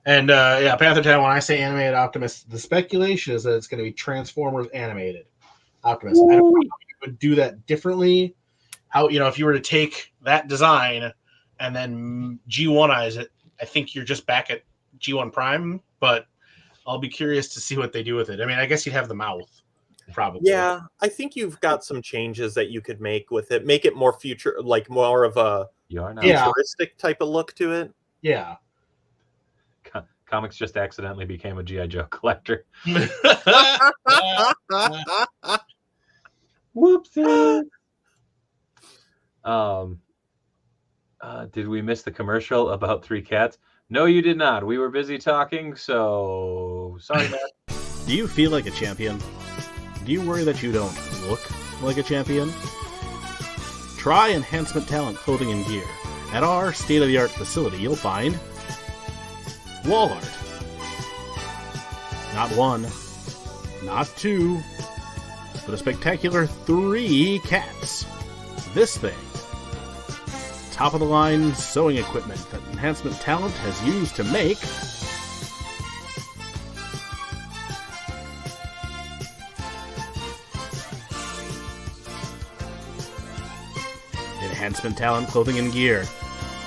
And Panther Town, when I say animated Optimus, the speculation is that it's going to be Transformers animated Optimus. I don't know if you would do that differently. How if you were to take that design and then G1ize it, I think you're just back at G1 Prime, but I'll be curious to see what they do with it. I mean, I guess you'd have the mouth, probably. Yeah, I think you've got some changes that you could make with it. Make it more future, like more of a futuristic type of look to it. Yeah. Comics just accidentally became a G.I. Joe collector. Whoopsie. Did we miss the commercial about 3 cats? No, you did not. We were busy talking, so sorry, Matt. Do you feel like a champion? Do you worry that you don't look like a champion? Try Enhancement Talent Clothing and Gear. At our state-of-the-art facility, you'll find wall art. Not 1, not 2, but a spectacular 3 cats. This thing. Top-of-the-line sewing equipment that Enhancement Talent has used to make Enhancement Talent Clothing and Gear.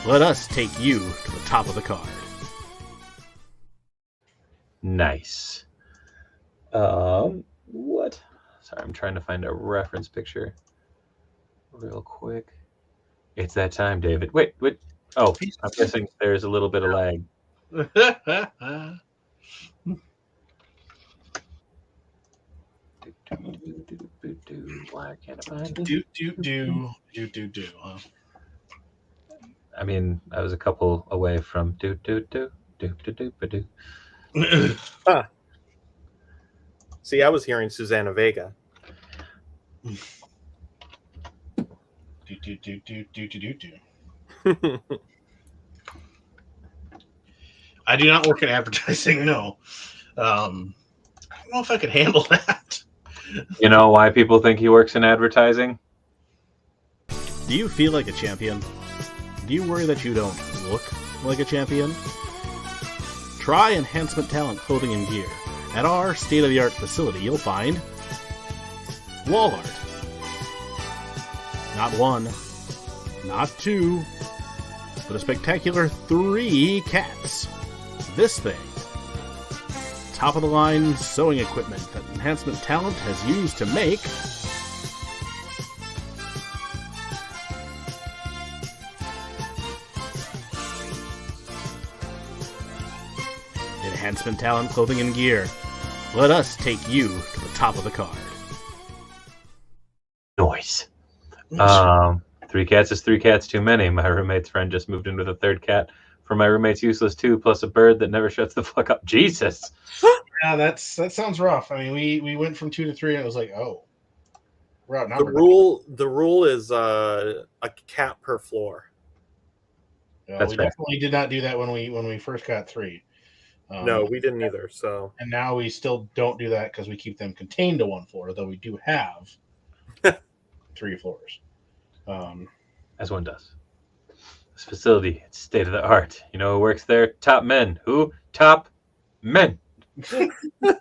Let us take you to the top of the card. Nice. What? Sorry, I'm trying to find a reference picture real quick. It's that time, David. Wait. Oh, I'm guessing there's a little bit of lag. Why can't I find it? I mean, I was a couple away from Huh. See, I was hearing Susanna Vega. I do not work in advertising. No, I don't know if I could handle that. You know why people think he works in advertising? Do you feel like a champion? Do you worry that you don't look like a champion? Try Enhancement Talent Clothing and Gear. At our state-of-the-art facility, you'll find wall art. Not 1, not 2, but a spectacular 3 cats. This thing. top-of-the-line sewing equipment that Enhancement Talent has used to make Enhancement Talent clothing and gear. Let us take you to the top of the card. Noise. 3 cats is 3 cats too many. My roommate's friend just moved in with a 3rd cat. For my roommate's useless too, plus a bird that never shuts the fuck up. Jesus. Yeah, that sounds rough. I mean, we went from 2 to 3, and it was like, oh, we're outnumbered. The rule is a cat per floor. We definitely did not do that when we first got 3. No, we didn't either. So, and now we still don't do that because we keep them contained to 1 floor, though we do have 3 floors. As one does. This facility, it's state of the art. You know who works there? Top men. Who? Top men. I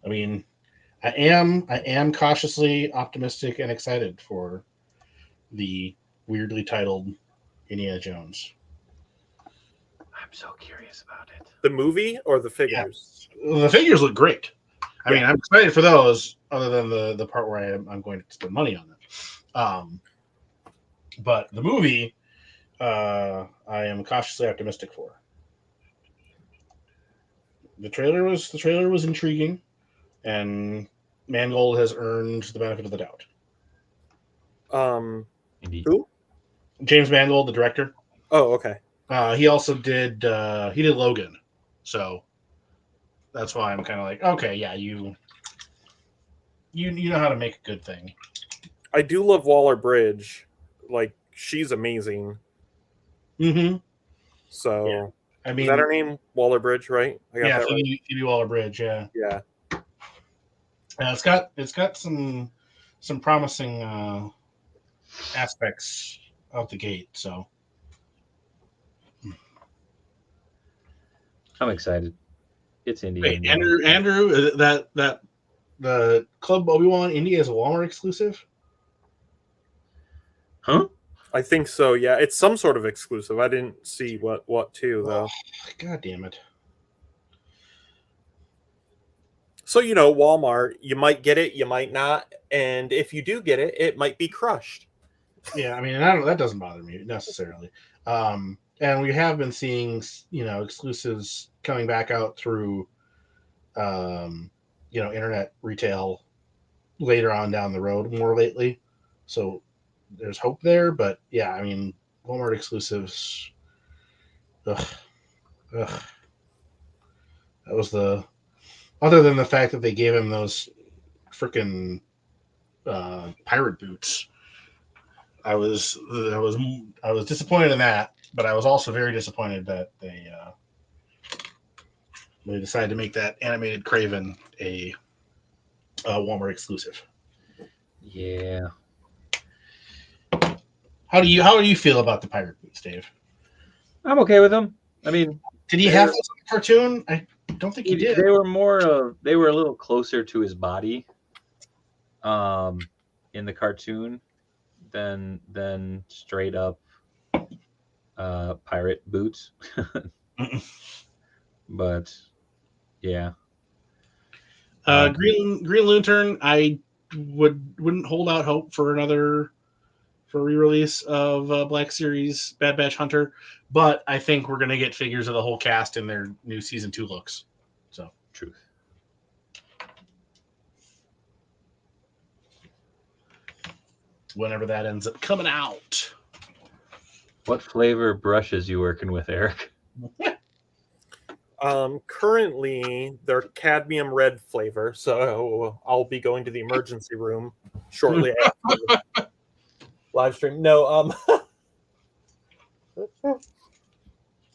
mean, I am cautiously optimistic and excited for the weirdly titled Indiana Jones. I'm so curious about it. The movie or the figures? Yeah. The figures look great. I mean, I'm excited for those, other than the part where I'm going to spend money on them. But the movie, I am cautiously optimistic for. The trailer was intriguing, and Mangold has earned the benefit of the doubt. Indeed. Who? James Mangold, the director. Oh, okay. He also did Logan, so that's why I'm kind of like, okay, yeah, you know how to make a good thing. I do love Waller-Bridge. Like, she's amazing. Mm-hmm. So, yeah. I mean, is that her name? Waller-Bridge, right? Yeah, Phoebe Waller-Bridge. Yeah. Yeah. It's got some promising aspects out the gate. So I'm excited. It's Indiana. Wait, Andrew, that the Club Obi-Wan India is a Walmart exclusive? Huh? I think so, yeah. It's some sort of exclusive. I didn't see what to, though. God damn it. So, Walmart, you might get it, you might not. And if you do get it, it might be crushed. Yeah, I mean, that doesn't bother me necessarily. And we have been seeing, exclusives coming back out through, internet retail later on down the road more lately. So there's hope there. But yeah, I mean, Walmart exclusives. Ugh. That was other than the fact that they gave him those freaking pirate boots. I was disappointed in that, but I was also very disappointed that they decided to make that animated Kraven a Walmart exclusive. Yeah. How do you feel about the pirate boots, Dave? I'm okay with them. I mean, did he have those in the cartoon? I don't think he did. They were they were a little closer to his body, in the cartoon, than straight up pirate boots. But yeah. Green Lantern, I wouldn't hold out hope for re-release of Black Series Bad Batch Hunter, but I think we're gonna get figures of the whole cast in their new season 2 looks. So truth. Whenever that ends up coming out. What flavor brushes you working with, Eric? Currently, they're cadmium red flavor, so I'll be going to the emergency room shortly after the live stream. No,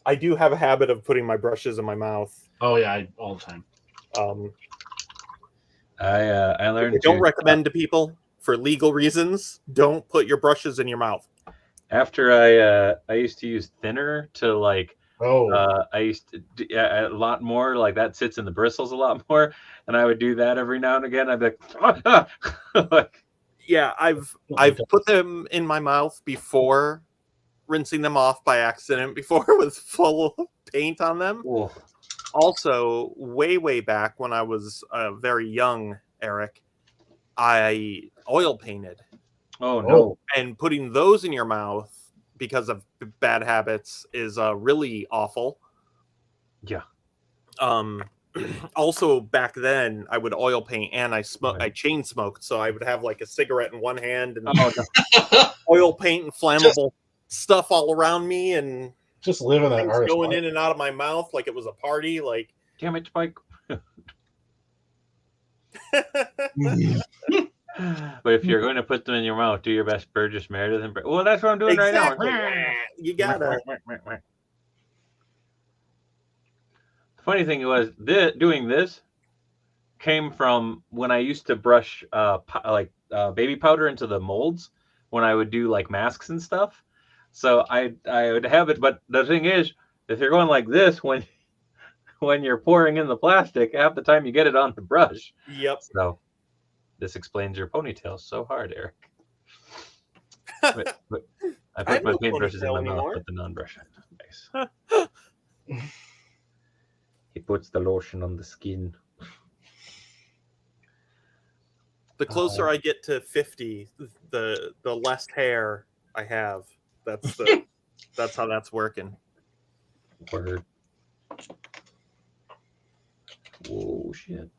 I do have a habit of putting my brushes in my mouth. Oh yeah, all the time. I learned. I don't recommend to people for legal reasons. Don't put your brushes in your mouth. After I used to use thinner to like. I used to do a lot more, like that sits in the bristles a lot more, and I would do that every now and again. I'd be like, yeah, I've put them in my mouth before, rinsing them off by accident before with full paint on them. Oh. Also, way back when I was very young, Eric, I oil painted. Oh no! And putting those in your mouth because of bad habits is really awful. Yeah. Also, back then I would oil paint and I chain smoked, so I would have like a cigarette in one hand and oil paint and flammable stuff all around me, and just living that things artist going life. in and out of my mouth like it was a party. Like, damn it, Spike! But if you're going to put them in your mouth, do your best, Burgess Meredith. And well, that's what I'm doing right now. You gotta. The funny thing was, doing this came from when I used to brush baby powder into the molds when I would do like masks and stuff. So I would have it, but the thing is, if you're going like this when you're pouring in the plastic, half the time you get it on the brush. Yep. So this explains your ponytail so hard, Eric. But I put my paintbrushes in my mouth, but the non-brush. Nice. He puts the lotion on the skin. The closer I get to 50, the less hair I have. That's how that's working. Word. Whoa, shit.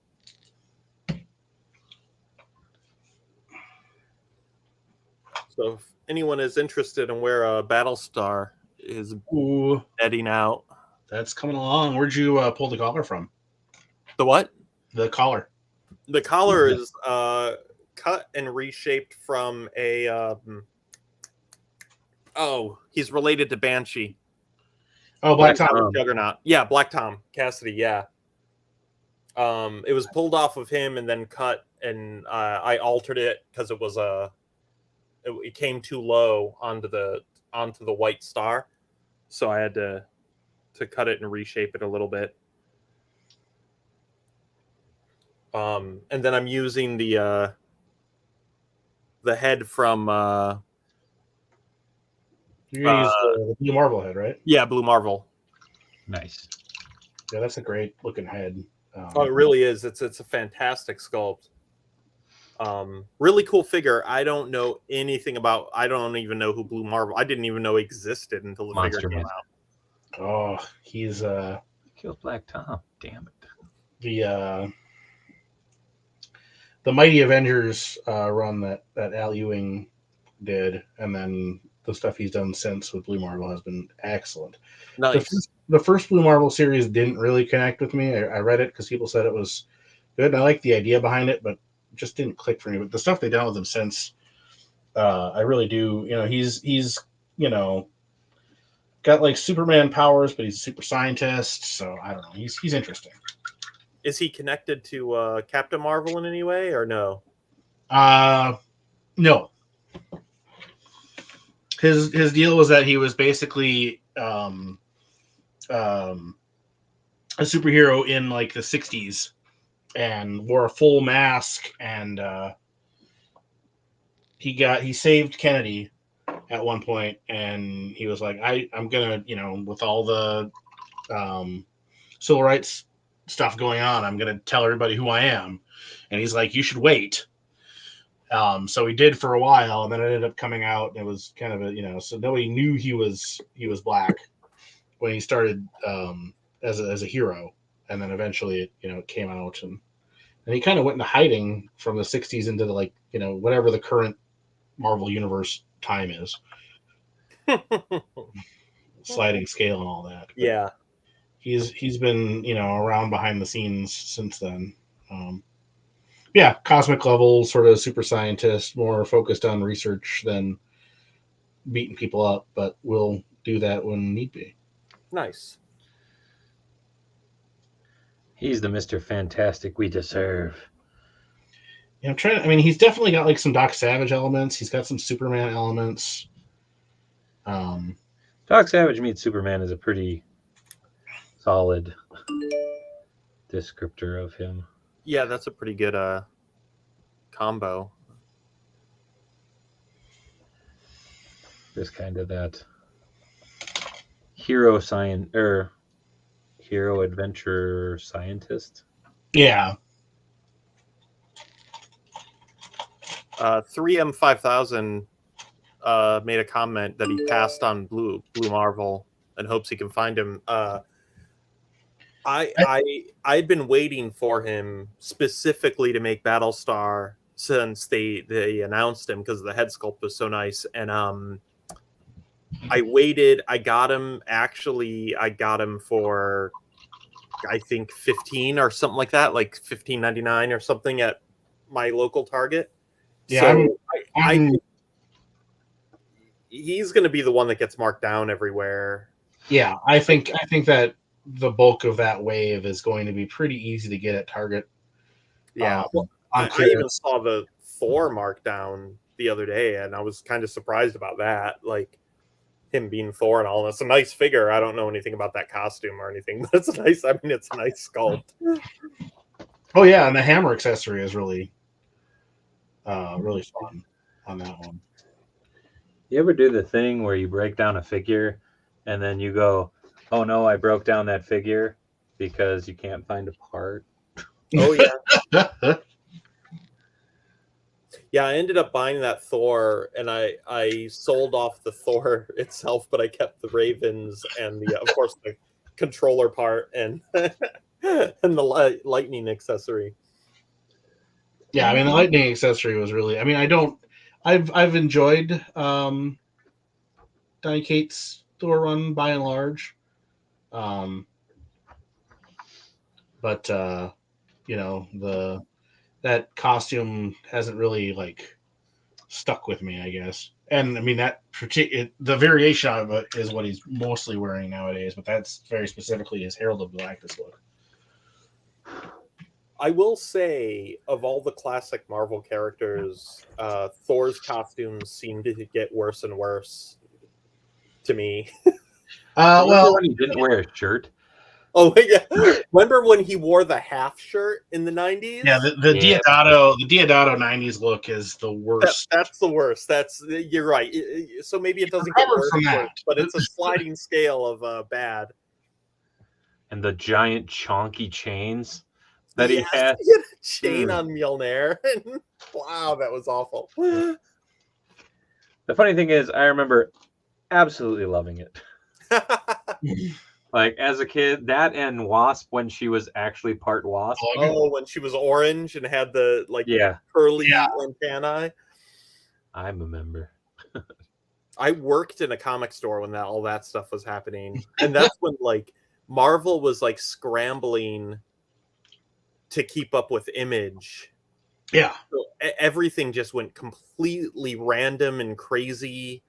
So if anyone is interested in where a Battlestar is heading out, that's coming along. Where'd you pull the collar from? The what? The collar. The collar is cut and reshaped from a. He's related to Banshee. Oh, Black Tom. Juggernaut. Yeah, Black Tom Cassidy. Yeah. It was pulled off of him and then cut, and I altered it because it was it came too low onto the white star, so I had to cut it and reshape it a little bit. And then I'm using the head from you're gonna use the Blue Marvel head, right? Yeah, Blue Marvel. Nice. Yeah, that's a great looking head. It really is. It's a fantastic sculpt. Really cool figure. I don't know anything about. I don't even know who Blue Marvel. I didn't even know existed until the figure came out. Oh, he's killed Black Tom. Damn it. The Mighty Avengers run that Al Ewing did, and then the stuff he's done since with Blue Marvel has been excellent. Nice. The first Blue Marvel series didn't really connect with me. I read it because people said it was good, and I liked the idea behind it, but it just didn't click for me. But the stuff they've done with him since, I really do. You know, he's got like Superman powers, but he's a super scientist. So I don't know. He's interesting. Is he connected to Captain Marvel in any way, or no? No. His deal was that he was basically a superhero in like the 60s and wore a full mask, and he saved Kennedy at one point, and he was like, I'm gonna, with all the civil rights stuff going on, I'm gonna tell everybody who I am. And he's like, you should wait. So he did for a while, and then it ended up coming out, and it was kind of a, so nobody knew he was black when he started as a hero, and then eventually it came out, and he kind of went into hiding from the 60s into the whatever the current Marvel Universe time is. Sliding scale and all that. But yeah. He's been, around behind the scenes since then. Yeah, cosmic level, sort of super scientist, more focused on research than beating people up, but we'll do that when need be. Nice. He's the Mr. Fantastic we deserve. Yeah, he's definitely got like some Doc Savage elements. He's got some Superman elements. Doc Savage meets Superman is a pretty solid descriptor of him. Yeah, that's a pretty good combo. There's kind of that hero hero adventure scientist. Yeah. 3M5000 made a comment that he passed on Blue Marvel and hopes he can find him. I'd been waiting for him specifically to make Battlestar since they announced him because the head sculpt was so nice, and I waited. I got him for I think 15 or something like that, like $15.99 or something at my local Target. Yeah, So I he's going to be the one that gets marked down everywhere. Yeah, I think that the bulk of that wave is going to be pretty easy to get at Target. Yeah, I even saw the Thor markdown the other day, and I was kind of surprised about that. Like him being Thor and all. It's a nice figure. I don't know anything about that costume or anything, but it's nice. I mean, it's a nice sculpt. Oh yeah, and the hammer accessory is really fun on that one. You ever do the thing where you break down a figure and then you go, oh no, I broke down that figure because you can't find a part? Oh yeah. Yeah, I ended up buying that Thor, and I sold off the Thor itself, but I kept the Ravens and the of course the controller part and and the lightning accessory. Yeah, I mean the lightning accessory was really. I mean, I've enjoyed Donny Cates' Thor run by and large, but you know that costume hasn't really like stuck with me, I guess. And I mean the variation of it is what he's mostly wearing nowadays, but that's very specifically his Herald of Galactus look. I will say, of all the classic Marvel characters, Thor's costumes seem to get worse and worse to me. Well, when he didn't wear a shirt. Oh yeah! Remember when he wore the half shirt in the 90s? Yeah, the Deodato 90s look is the worst. That's the worst. You're right. So maybe it doesn't get worse, but it's a sliding scale of bad. And the giant chonky chains that he had. He had a chain on Mjolnir. Wow, that was awful. The funny thing is, I remember absolutely loving it. Like as a kid, that and Wasp when she was actually part Wasp. Oh, when she was orange and had the curly antennae. I remember. I worked in a comic store when all that stuff was happening, and that's when like Marvel was like scrambling to keep up with Image. Yeah, so everything just went completely random and crazy.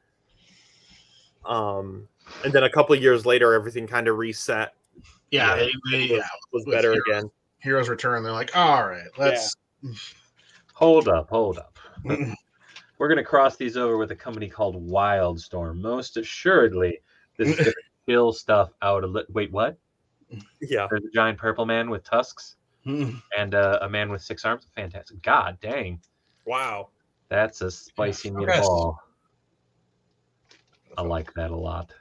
And then a couple of years later, everything kind of reset. Yeah, was better again. Heroes Return. They're like, all right, let's hold up. We're gonna cross these over with a company called Wildstorm. Most assuredly, this is gonna kill stuff out of. Wait, what? Yeah, there's a giant purple man with tusks and a man with 6 arms. Fantastic! God dang! Wow, that's a spicy meatball. I like that a lot.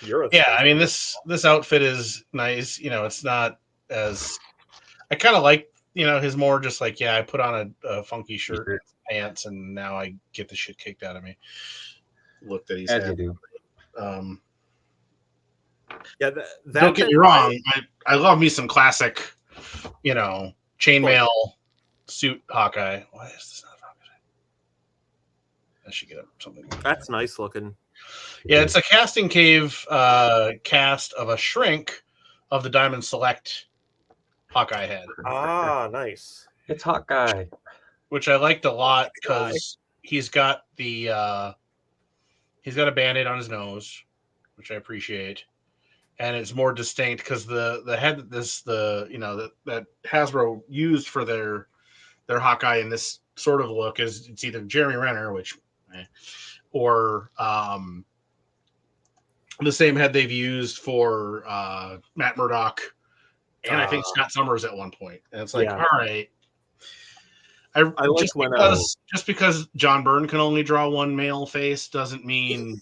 I mean this outfit is nice. You know, it's not as I kind of like. You know, his more just like I put on a funky shirt, and pants, and now I get the shit kicked out of me. Look that he's as had. you do. Don't get me wrong. I love me some classic, chainmail suit Hawkeye. Why is this not Hawkeye? I should get up something. That's nice looking. Yeah, it's a casting cave cast of a shrink of the Diamond Select Hawkeye head. Ah, nice. It's Hawkeye, which I liked a lot because he's got a Band-Aid on his nose, which I appreciate, and it's more distinct because the head that Hasbro used for their Hawkeye in this sort of look is it's either Jeremy Renner, or the same head they've used for Matt Murdock and I think Scott Summers at one point. And it's like, all right. I like just because John Byrne can only draw one male face doesn't mean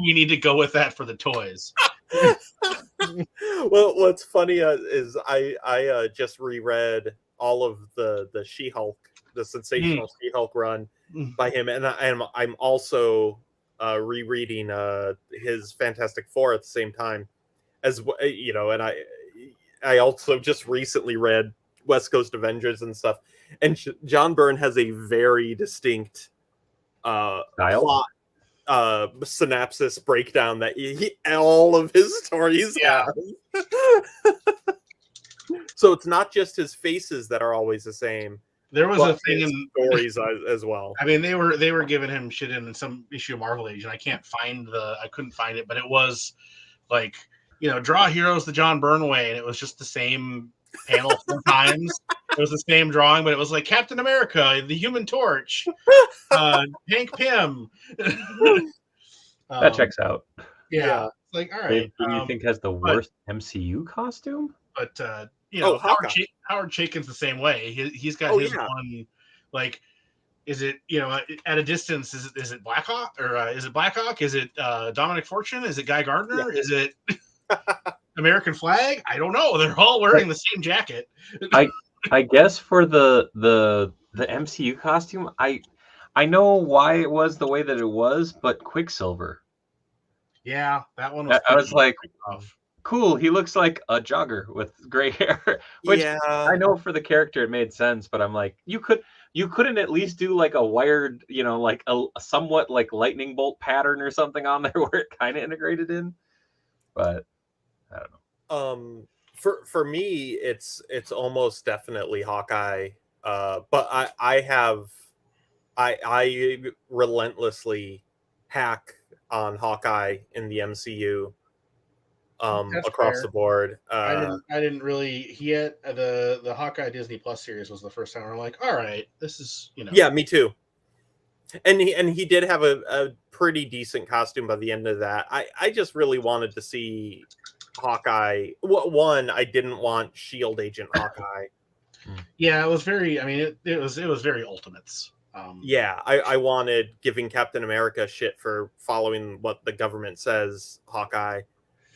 we need to go with that for the toys. Well, what's funny is I just reread all of the She-Hulk, the sensational She-Hulk run by him, and I'm also rereading his Fantastic Four at the same time, as you know, and I also just recently read West Coast Avengers and stuff, and John Byrne has a very distinct plot synopsis breakdown that all of his stories have. So it's not just his faces that are always the same. There was a thing in stories as well. I mean, they were giving him shit in some issue of Marvel Age, and I couldn't find it, but it was like, draw heroes the John Byrne way, and it was just the same panel 4 times. It was the same drawing, but it was like Captain America, the Human Torch, Hank Pym. That checks out. Yeah. It's like, all right. Who do you think has the worst MCU costume? But Howard Chaykin's the same way. He's got his one. Like, is it at a distance? Is it Blackhawk or is it Blackhawk? Is it Dominic Fortune? Is it Guy Gardner? Yeah. Is it American Flag? I don't know. They're all wearing the same jacket. I guess for the MCU costume, I know why it was the way that it was, but Quicksilver. Yeah, that one was. I was like, cool. He looks like a jogger with gray hair, which I know for the character it made sense. But I'm like, you couldn't at least do like a wired, like a somewhat like lightning bolt pattern or something on there where it kind of integrated in. But I don't know. For me, it's almost definitely Hawkeye. But I relentlessly hack on Hawkeye in the MCU. Across the board. I didn't really. He had the Hawkeye Disney Plus series was the first time I'm like, all right, this is Yeah, me too. And he did have a pretty decent costume by the end of that. I just really wanted to see Hawkeye. One, I didn't want Shield Agent Hawkeye. Yeah, it was very. I mean, it was very Ultimates. Yeah, I wanted giving Captain America shit for following what the government says, Hawkeye.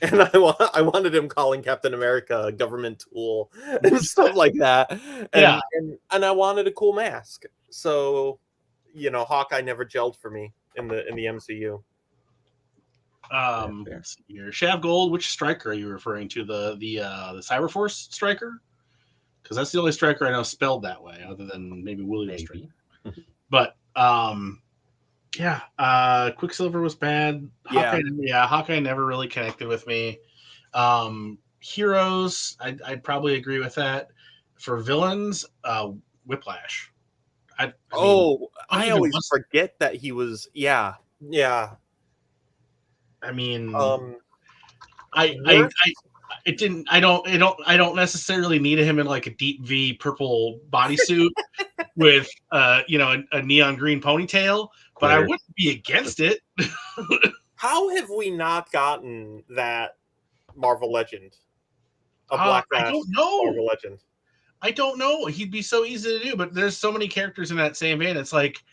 And I wanted him calling Captain America a government tool and stuff like that. And I wanted a cool mask. So, Hawkeye never gelled for me in the MCU. Let's see here. Shav Gold, which striker are you referring to? The Cyberforce striker? Because that's the only striker I know spelled that way, other than maybe William Striker. But Quicksilver was bad. Hawkeye never really connected with me. Heroes, I'd probably agree with that. For villains, Whiplash. I always forget that he was. Yeah. I mean, I don't necessarily need him in like a deep V purple bodysuit with a neon green ponytail, but I wouldn't be against it. How have we not gotten that Marvel Legend? Black I don't know. Marvel Legend. I don't know. He'd be so easy to do, but there's so many characters in that same vein. It's like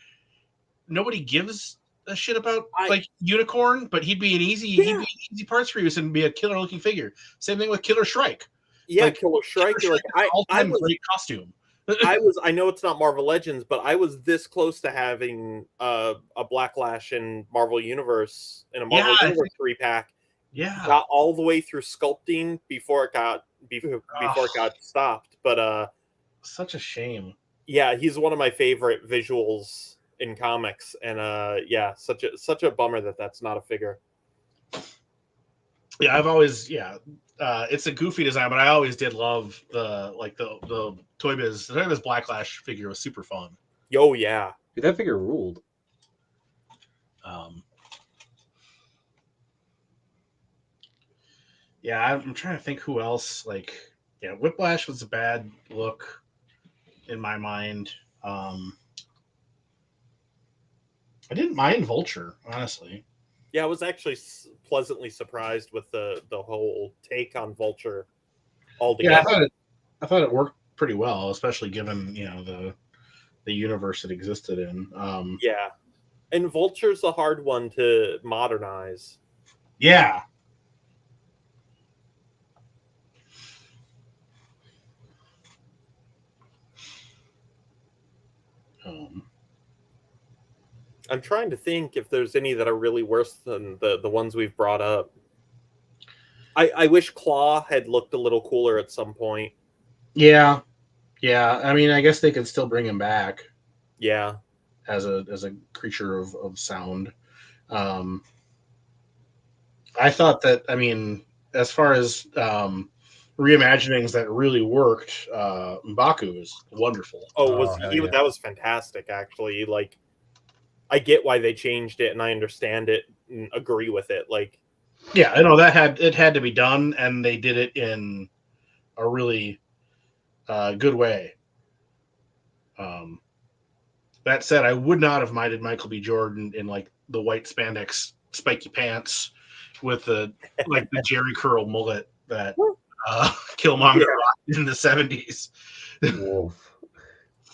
nobody gives a shit about like Unicorn, but he'd be an easy parts for you and be a killer looking figure. Same thing with Killer Shrike. Yeah, like, Killer Shrike. I was great costume. I know it's not Marvel Legends, but I was this close to having a Blacklash in Marvel Universe in a Marvel Universe 3-pack. Yeah, got all the way through sculpting before it got stopped. But such a shame. Yeah, he's one of my favorite visuals in comics, and such a bummer that's not a figure. Yeah, I've always it's a goofy design, but I always did love the Toy Biz Blacklash figure was super fun. Oh yeah, dude, that figure ruled. I'm trying to think who else. Whiplash was a bad look in my mind. I didn't mind Vulture, honestly. Yeah, I was actually pleasantly surprised with the whole take on Vulture altogether. Yeah, I thought it worked pretty well, especially given the universe it existed in. Yeah, and Vulture's a hard one to modernize. Yeah, I'm trying to think if there's any that are really worse than the ones we've brought up. I wish Claw had looked a little cooler at some point. Yeah. I mean, I guess they could still bring him back. Yeah. As a creature of sound. I thought that, I mean, as far as reimaginings that really worked, M'Baku is wonderful. That was fantastic, actually. Like, I get why they changed it, and I understand it and agree with it. Like, yeah, I know that had to be done, and they did it in a really good way. That said, I would not have minded Michael B. Jordan in like the white spandex spiky pants with the Jerry curl mullet that Killmonger rocked in the 70s. Wolf.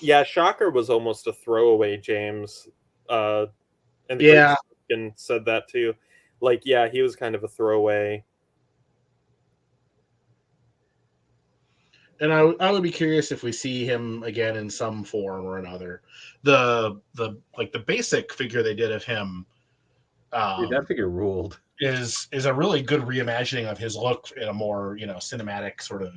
Yeah, Shocker was almost a throwaway, James. And the Greek said that too. Like, yeah, he was kind of a throwaway. And I would be curious if we see him again in some form or another. The basic figure they did of him, dude, that figure ruled. Is a really good reimagining of his look in a more cinematic sort of.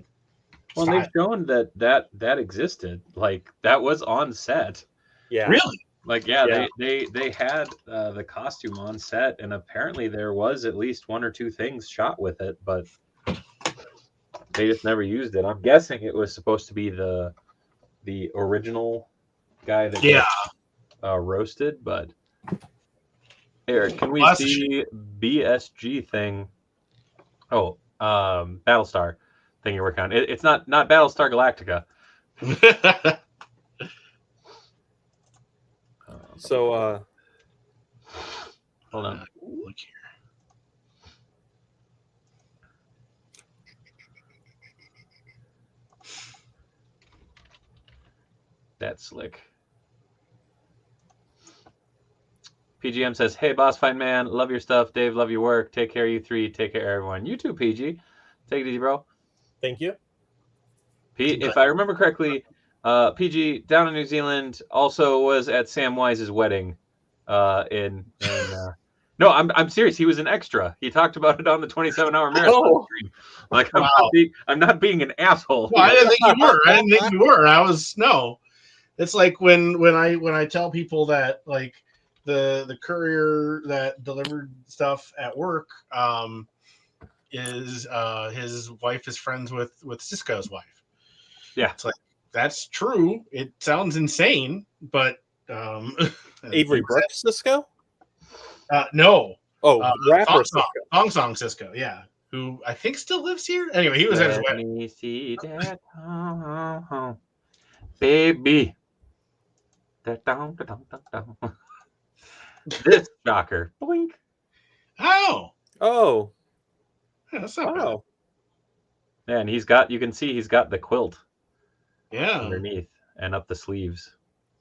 Well, style. they've shown that existed. Like, that was on set. Yeah, really. Like, yeah. They had the costume on set, and apparently there was at least one or two things shot with it, but they just never used it. I'm guessing it was supposed to be the original guy that got roasted, but Eric, can we see BSG thing? Oh, Battlestar thing you're working on. It's not Battlestar Galactica. So hold on. Look here. That's slick. PGM says, "Hey, boss fight man, love your stuff. Dave, love your work. Take care, you three. Take care, everyone. You too, PG. Take it easy, bro." Thank you. If I remember correctly, PG down in New Zealand also was at Sam Wise's wedding. No, I'm serious. He was an extra. He talked about it on the 27-hour marathon stream. Like, I'm not being an asshole. Well, I didn't think you were. I was no. It's like when I tell people that, like, the courier that delivered stuff at work is his wife is friends with Cisco's wife. Yeah, it's like, that's true. It sounds insane, but Avery Brooks Cisco? No. Rapper Cisco. Thong Song Cisco, yeah. Who I think still lives here. Anyway, he was at his wedding. Let me see that, baby. This Shocker. Boink. Oh. Yeah, that's not bad. Yeah, and you can see he's got the quilt. Yeah. Underneath and up the sleeves.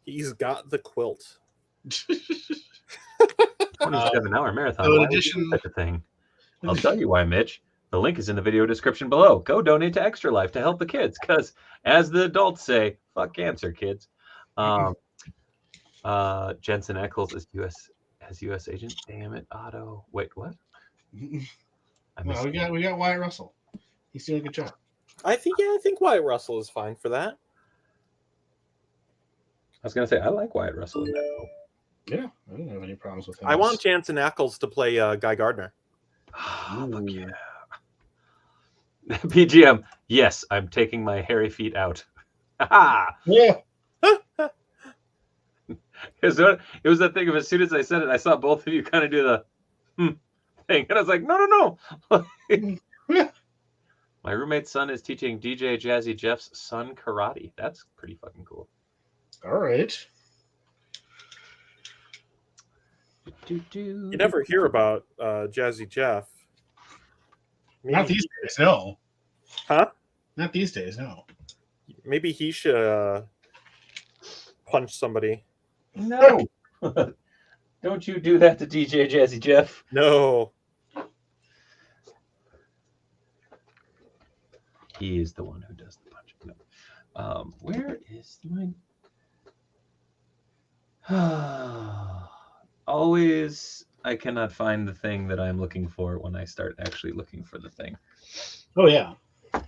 He's got the quilt. 27-hour marathon. So in why addition, would you do such a thing? I'll tell you why, Mitch. The link is in the video description below. Go donate to Extra Life to help the kids, because as the adults say, fuck cancer, kids. Jensen Ackles is U.S. agent. Damn it, Otto. Wait, what? Well, we got Wyatt Russell. He's doing a good job. I think Wyatt Russell is fine for that. I was gonna say I like Wyatt Russell in that. Yeah, I don't have any problems with him. I want Jensen Ackles to play Guy Gardner. Fuck yeah. PGM, yes, I'm taking my hairy feet out. Yeah. It was that thing of, as soon as I said it, I saw both of you kind of do the thing, and I was like, no. My roommate's son is teaching DJ Jazzy Jeff's son karate. That's pretty fucking cool. All right. You never hear about Jazzy Jeff. Not these days, no. Huh? Not these days, no. Maybe he should punch somebody. No. Don't you do that to DJ Jazzy Jeff. No. He is the one who does the punching. No. Where is my... Always, I cannot find the thing that I'm looking for when I start actually looking for the thing. Oh yeah, Damn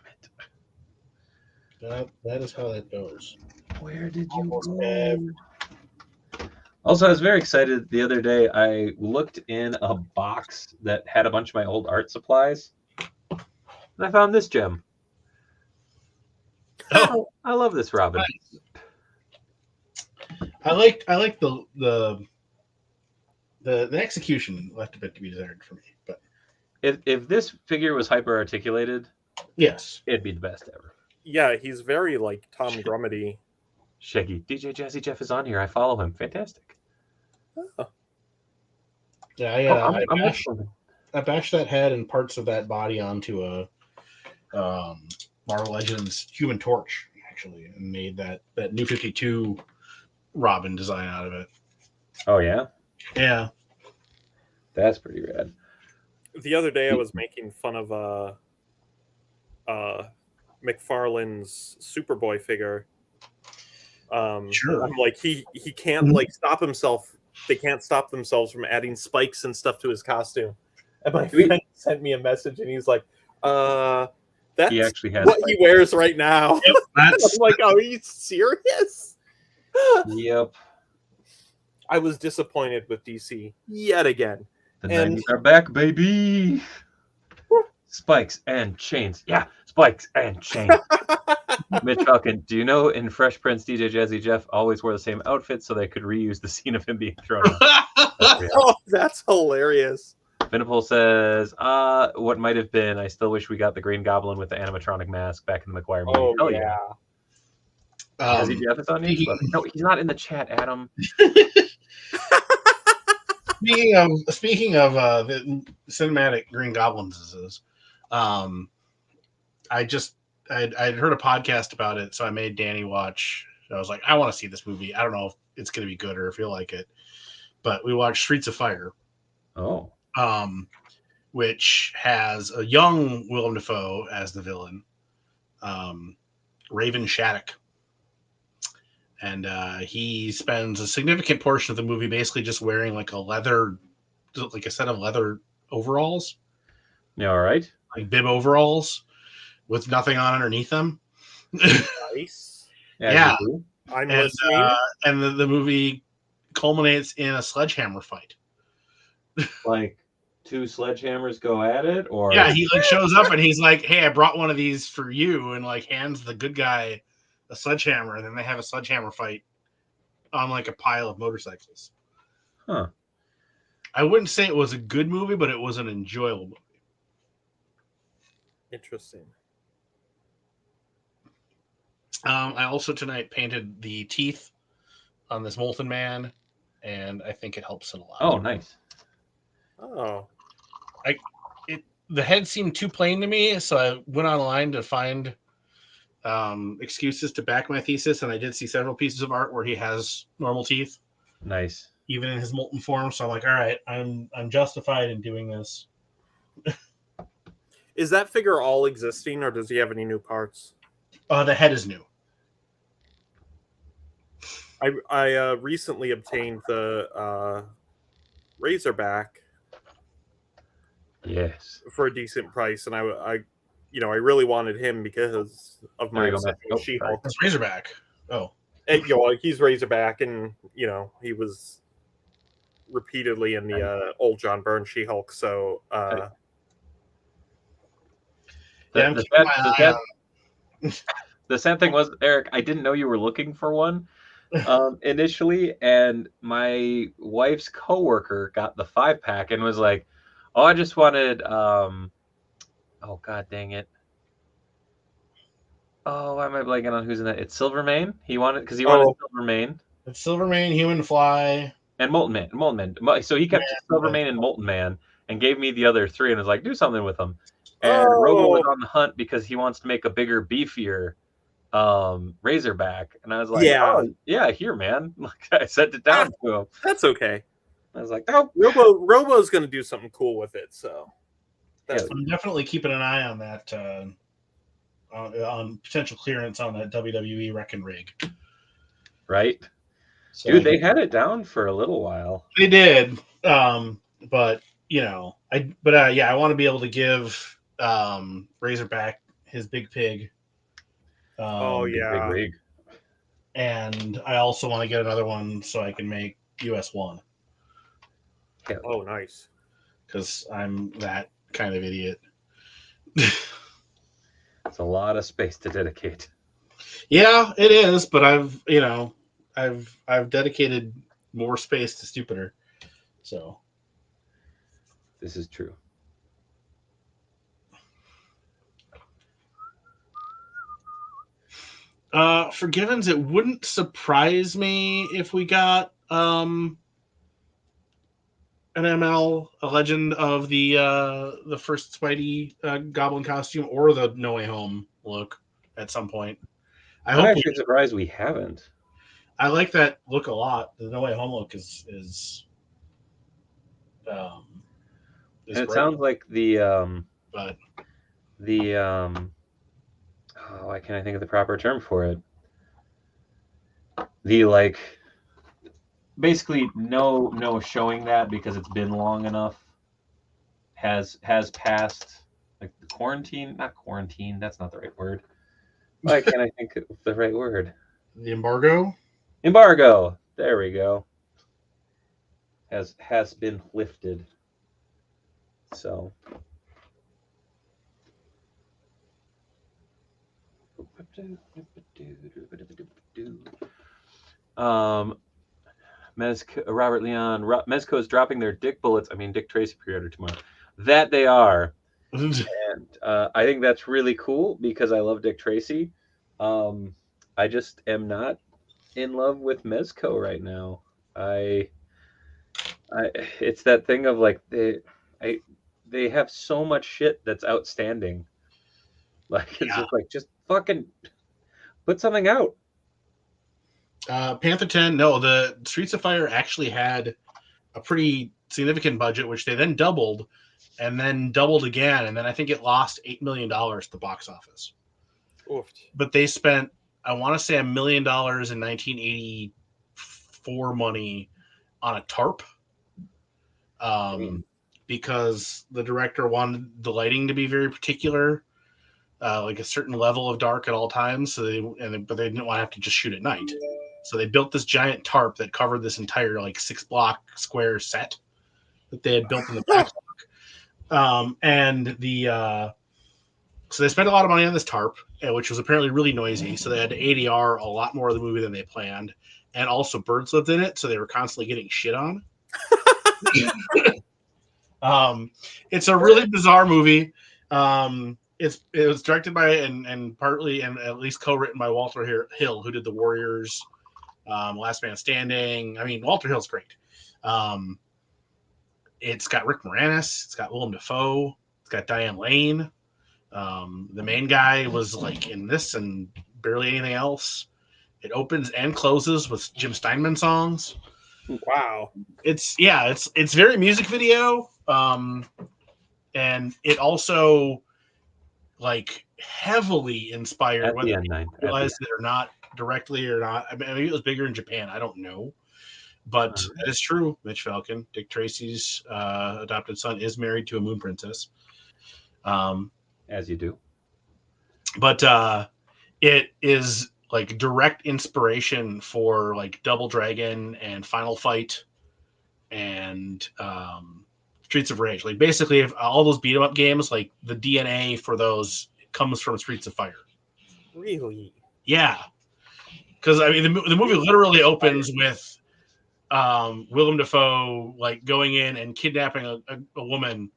it. that is how that goes. Where did you Almost go? Also, I was very excited the other day. I looked in a box that had a bunch of my old art supplies, and I found this gem. Oh, I love this Robin. I like the execution left a bit to be desired for me, but If this figure was hyper articulated, yes, it'd be the best ever. Yeah, he's very like Tom Grummety. Shaggy, DJ Jazzy Jeff is on here. I follow him. Fantastic. yeah. I'm I bashed that head and parts of that body onto a Marvel Legends Human Torch actually, and made that New 52 Robin design out of it. Oh yeah, Yeah. that's pretty rad. The other day I was making fun of McFarlane's Superboy figure. Sure. I'm like he can't like stop himself. They can't stop themselves from adding spikes and stuff to his costume. And my friend sent me a message and he's like, that's He actually has what spikes. he wears right now. Yep, I'm like, oh, are you serious? Yep. I was disappointed with DC yet again. The And- 90s are back, baby. Spikes and chains. Yeah, spikes and chains. Mitch Falcon, do you know in Fresh Prince, DJ Jazzy Jeff always wore the same outfit so they could reuse the scene of him being thrown out? Oh, that's hilarious. Vinipol says, what might have been. I still wish we got the Green Goblin with the animatronic mask back in the McGuire movie. Oh, Hell yeah. Jazzy Jeff is on here? No, he's not in the chat, Adam. Speaking of the cinematic Green Goblins, I'd heard a podcast about it, so I made Danny watch. I was like, I want to see this movie. I don't know if it's going to be good or if you'll like it, but we watched Streets of Fire. Oh. Which has a young Willem Dafoe as the villain, Raven Shattuck. And he spends a significant portion of the movie basically just wearing like a set of leather overalls. Yeah, all right. Like bib overalls with nothing on underneath them. Nice. Yeah. I'm listening. And the movie culminates in a sledgehammer fight. Like two sledgehammers go at it, or yeah, he like shows up and he's like, "Hey, I brought one of these for you," and like hands the good guy a sledgehammer, and then they have a sledgehammer fight on like a pile of motorcycles. Huh. I wouldn't say it was a good movie, but it was an enjoyable movie. Interesting. I also tonight painted the teeth on this Molten Man, and I think it helps it a lot. Oh, nice. Oh. The head seemed too plain to me, so I went online to find excuses to back my thesis, and I did see several pieces of art where he has normal teeth, Nice. even in his molten form. So I'm like, all right, I'm justified in doing this. Is that figure all existing, or does he have any new parts? The head is new. I recently obtained the Razorback. Yes. For a decent price, and I really wanted him because of my obsession with She-Hulk. It's Razorback. Oh, And, he's Razorback, and he was repeatedly in the old John Byrne She-Hulk. So The sad thing was, Eric, I didn't know you were looking for one initially, and my wife's coworker got the 5-pack and was like, "Oh, I just wanted oh god dang it. Oh, why am I blanking on who's in that? It's Silvermane. He wanted Silvermane. It's Silvermane, Human Fly, and Molten Man. So he kept Silvermane and Molten Man and gave me the other 3 and was like, do something with them. And Robo was on the hunt because he wants to make a bigger, beefier Razorback. And I was like, yeah, here, man. I sent it down to him. That's okay. I was like, oh, Robo's going to do something cool with it. So I'm definitely keeping an eye on that, on potential clearance on that WWE Wreck and Rig. Right. So Dude, they had it down for a little while. they did, but I want to be able to give Razorback his big pig. Oh, yeah. Big rig. And I also want to get another one so I can make US1. Hell, Oh, nice. Because I'm that kind of idiot. it's a lot of space to dedicate. Yeah, it is, but I've dedicated more space to stupider. So This is true. for Givens, it wouldn't surprise me if we got an ML, a Legend of the first Spidey Goblin costume, or the No Way Home look at some point. I'm actually surprised we haven't. I like that look a lot. The No Way Home look is And it great. sounds like But why can't I think of the proper term for it? The like basically no showing that because it's been long enough has passed, like the quarantine, not quarantine, that's not the right word. Why can't I think of the right word? the embargo. There we go. Has been lifted. So Robert Leon, Mezco is dropping their Dick Bullets. I mean Dick Tracy pre-order tomorrow. That they are. And I think that's really cool because I love Dick Tracy. I just am not in love with Mezco right now. It's that thing of like they have so much shit that's outstanding. Like it's just fucking put something out. Panther 10. No, the Streets of Fire actually had a pretty significant budget, which they then doubled, and then doubled again, and then I think it lost $8 million at the box office. Oof. But they spent, I want to say, $1 million in 1984 money on a tarp, because the director wanted the lighting to be very particular, like a certain level of dark at all times. So but they didn't want to have to just shoot at night. So they built this giant tarp that covered this entire like 6-block square set that they had built in the back. So they spent a lot of money on this tarp, which was apparently really noisy. So they had to ADR a lot more of the movie than they planned. And also birds lived in it, so they were constantly getting shit on. It's a really bizarre movie. It was directed by and partly and at least co-written by Walter Hill, who did The Warriors, Last Man Standing. I mean, Walter Hill's great. It's got Rick Moranis. It's got Willem Dafoe. It's got Diane Lane. The main guy was like in this and barely anything else. It opens and closes with Jim Steinman songs. Wow. It's very music video. And it also like heavily inspired, At whether the end, people realize it or not directly or not. I mean, maybe it was bigger in Japan. I don't know. But that is true. Mitch Falcon, Dick Tracy's adopted son, is married to a moon princess. As you do. But it is like direct inspiration for like Double Dragon and Final Fight and Streets of Rage. Like basically, if all those beat 'em up games, like the DNA for those comes from Streets of Fire. Really? Yeah, because I mean the movie literally opens with Willem Dafoe like going in and kidnapping a woman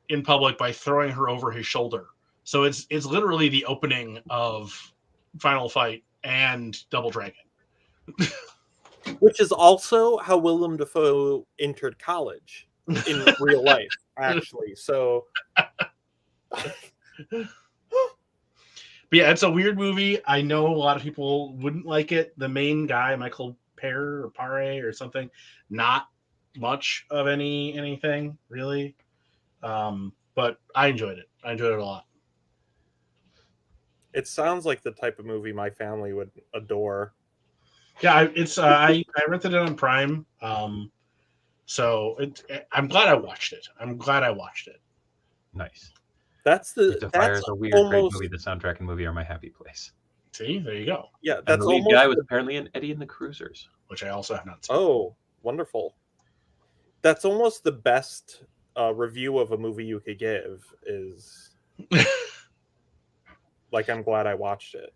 in public by throwing her over his shoulder. So it's literally the opening of Final Fight and Double Dragon. Which is also how Willem Dafoe entered college in real life, actually. So, but yeah, it's a weird movie. I know a lot of people wouldn't like it. The main guy, Michael Pare or something, not much of anything really. But I enjoyed it. I enjoyed it a lot. it sounds like the type of movie my family would adore. Yeah, it's I rented it on Prime. So I'm glad I watched it. Nice. That's Fire is a weird, great almost movie. The soundtrack and movie are my happy place. See, there you go. yeah. And That's the lead almost guy was apparently in Eddie and the Cruisers. Which I also have not seen. oh wonderful. That's almost the best review of a movie you could give is like I'm glad I watched it.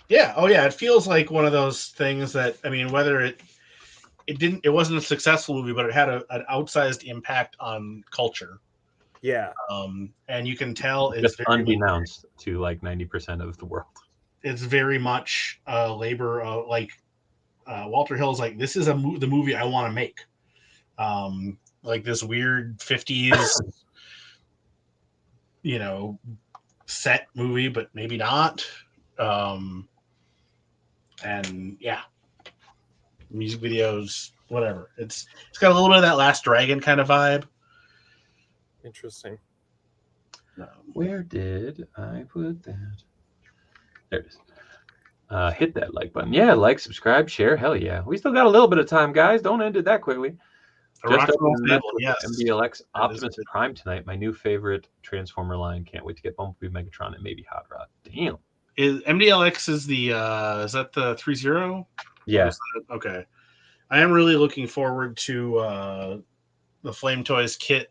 Yeah. Oh yeah. It feels like one of those things that I mean, whether it wasn't a successful movie, but it had an outsized impact on culture. Yeah. And you can tell it's Just very unbeknownst to like 90% of the world. it's very much labor of like Walter Hill's like this is the movie I want to make. Like this weird 50s, set movie, but maybe not. And yeah, music videos, whatever. It's got a little bit of that Last Dragon kind of vibe. Interesting. Where did I put that? There it is. Hit that like button. Yeah, like, subscribe, share. Hell yeah. We still got a little bit of time, guys. Don't end it that quickly. Just Yes. MDLX Optimus Prime tonight. My new favorite Transformer line. Can't wait to get Bumblebee, Megatron, and maybe Hot Rod. Damn. Is MDLX is the is that the 3-0? Yeah. Okay. I am really looking forward to the Flame Toys kit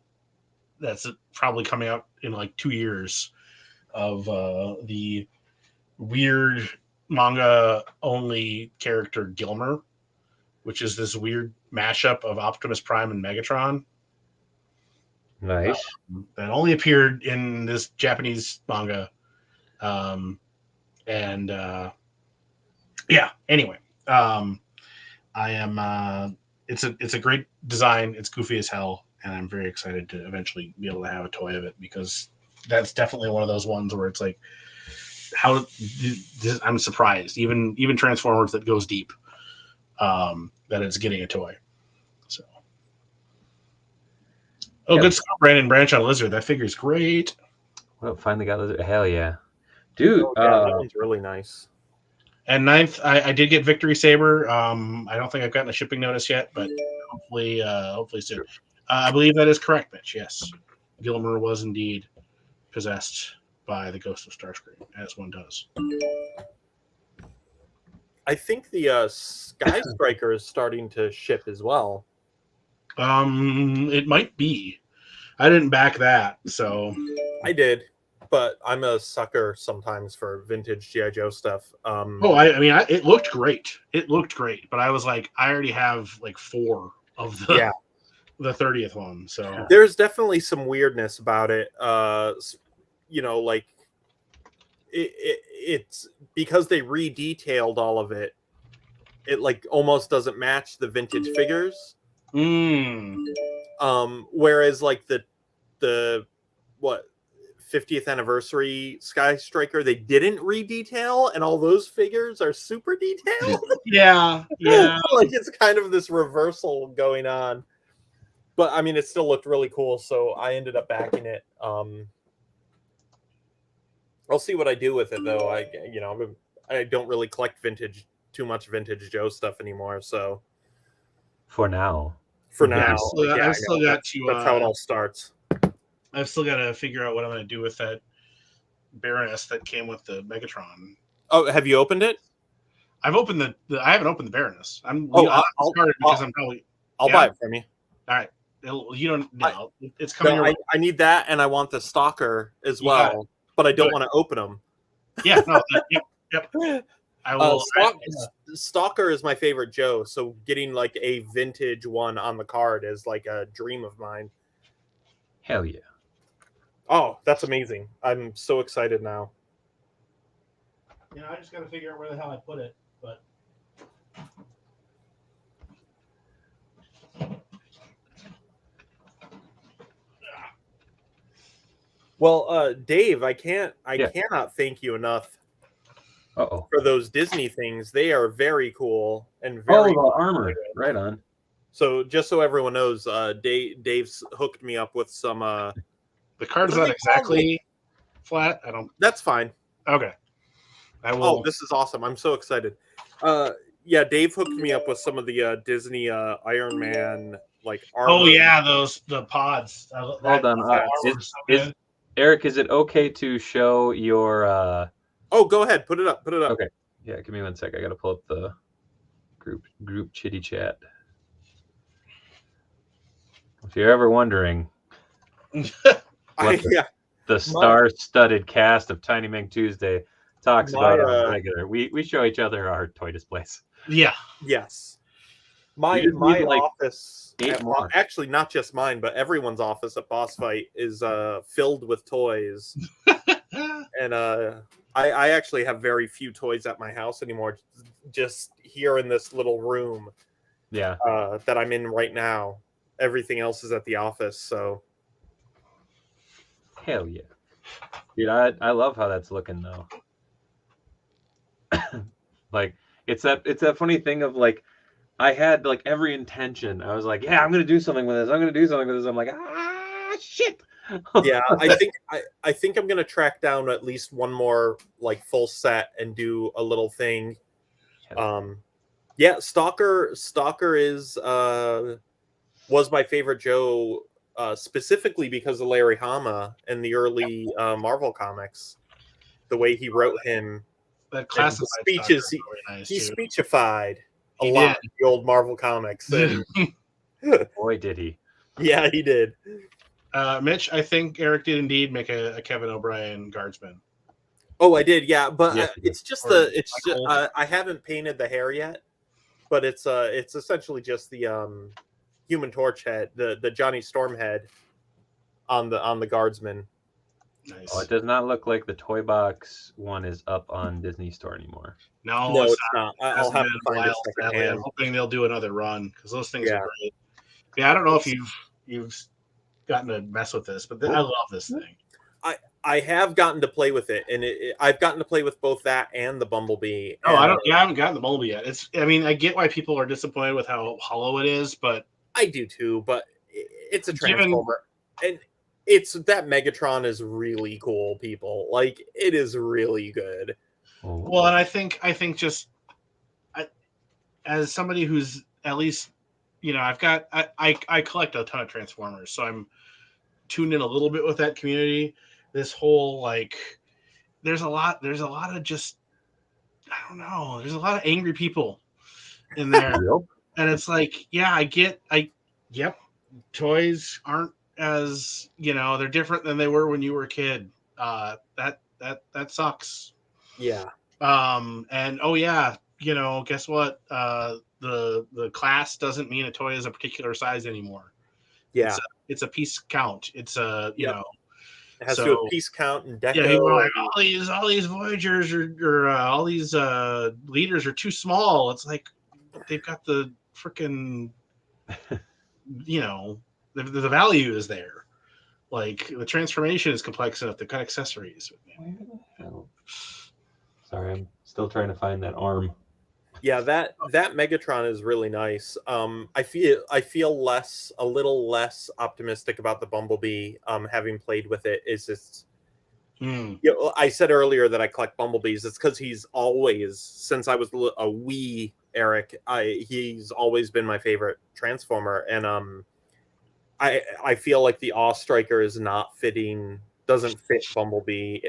that's probably coming out in like 2 years of the weird manga only character Gilmer, which is this weird mashup of Optimus Prime and Megatron. Nice. That only appeared in this Japanese manga. Anyway, I am it's a great design. It's goofy as hell, and I'm very excited to eventually be able to have a toy of it because that's definitely one of those ones where it's like I'm surprised even Transformers that goes deep that it's getting a toy. So good stuff, Brandon. Branch on Lizard. That figure's great. Well, finally got Lizard. Hell yeah. Dude, that one's really nice. And 9th, I did get Victory Saber. I don't think I've gotten a shipping notice yet, but hopefully soon. I believe that is correct, Mitch. Yes, Gilmer was indeed possessed by the ghost of Starscream, as one does. I think the Sky Striker is starting to ship as well. It might be. I didn't back that, so I did. But I'm a sucker sometimes for vintage G.I. Joe stuff. It looked great. But I was like, I already have like 4 of the 30th one. So there's definitely some weirdness about it. Like it's because they redetailed all of it. It like almost doesn't match the vintage figures. Whereas like the 50th anniversary Sky Striker, they didn't redetail, and all those figures are super detailed. yeah. Like it's kind of this reversal going on. But I mean, it still looked really cool, so I ended up backing it. I'll see what I do with it, though. I don't really collect too much vintage Joe stuff anymore. So for now, I've still got to. That's how it all starts. I've still got to figure out what I'm going to do with that Baroness that came with the Megatron. Oh, have you opened it? I've opened I haven't opened the Baroness. I'll buy it from you. All right. It's coming. I need that, and I want the Stalker as well, but I don't want to open them. Yeah. No. Yep. I will. Stalker is my favorite Joe, so getting like a vintage one on the card is like a dream of mine. Hell yeah. Oh, that's amazing. I'm so excited now. I just got to figure out where the hell I put it, but well, Dave, I cannot thank you enough for those Disney things. They are very cool and very the armor. Right on. So just so everyone knows, Dave's hooked me up with some the card's not exactly flat. That's fine. Okay. I will. Oh, this is awesome. I'm so excited. Dave hooked me up with some of the Disney Iron Man like armor. Oh yeah, the pods. Hold on. Is Eric? Is it okay to show your? Oh, go ahead. Put it up. Okay. Yeah, give me 1 sec. I gotta pull up the group chitty chat. If you're ever wondering, the star-studded cast of Tiny Meng Tuesday talks about on regular. We show each other our toy displays. Yeah. Yes. My office, actually not just mine, but everyone's office at Boss Fight is filled with toys. And I actually have very few toys at my house anymore. Just here in this little room, that I'm in right now. Everything else is at the office. So, hell yeah, dude! I love how that's looking though. Like it's that funny thing of like I had like every intention. I was like, yeah, I'm gonna do something with this. I'm like, shit. Yeah, I think I'm gonna track down at least one more like full set and do a little thing. Stalker is was my favorite Joe specifically because of Larry Hama and the early Marvel comics. The way he wrote him, that classified speeches, really nice, he speechified a he lot did. of the old Marvel comics. And, boy, did he! Yeah, he did. Mitch, I think Eric did indeed make a Kevin O'Brien guardsman. Oh, I did, yeah, but Yes, it's just I haven't painted the hair yet, but it's essentially just the Human Torch head, the Johnny Storm head on the guardsman. Nice. Oh, it does not look like the toy box one is up on Disney Store anymore. No, it's not. I'll have to find it secondhand. I'm hoping they'll do another run because those things are great. Yeah, I don't know if you've gotten to mess with this, but I love this thing. I have gotten to play with it, and I've gotten to play with both that and the Bumblebee. Oh, I haven't gotten the Bumblebee yet. I get why people are disappointed with how hollow it is, but I do too. But it's a Transformer, and that Megatron is really cool. People like it is really good. Well, and I think just as somebody who's at least I collect a ton of Transformers, so I'm tuned in a little bit with that community. This whole there's a lot of just I don't know. There's a lot of angry people in there, and it's like, toys aren't as they're different than they were when you were a kid. That sucks. Yeah. And guess what? The class doesn't mean a toy is a particular size anymore. Yeah. It's a piece count. It's it has to do a piece count and deco. Yeah, people are like, all these Voyagers or all these leaders are too small. It's like they've got the freaking the value is there. Like the transformation is complex enough to cut accessories. Sorry, I'm still trying to find that arm. Yeah, that Megatron is really nice. I feel a little less optimistic about the Bumblebee. Having played with it, is just I said earlier that I collect Bumblebees. It's because he's always, since I was a wee Eric, he's always been my favorite Transformer, and I feel like the Awe Striker is not fitting. Doesn't fit Bumblebee.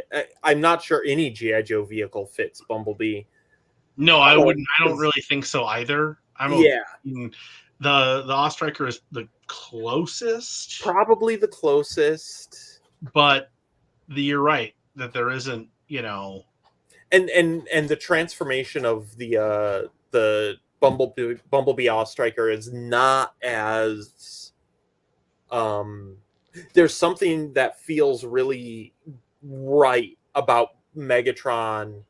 I'm not sure any G.I. Joe vehicle fits Bumblebee. No, I wouldn't. I don't really think so either. The Awe Striker is the closest, probably the closest, but you're right that there isn't. And the transformation of the Bumblebee Awe Striker is not as there's something that feels really right about Megatron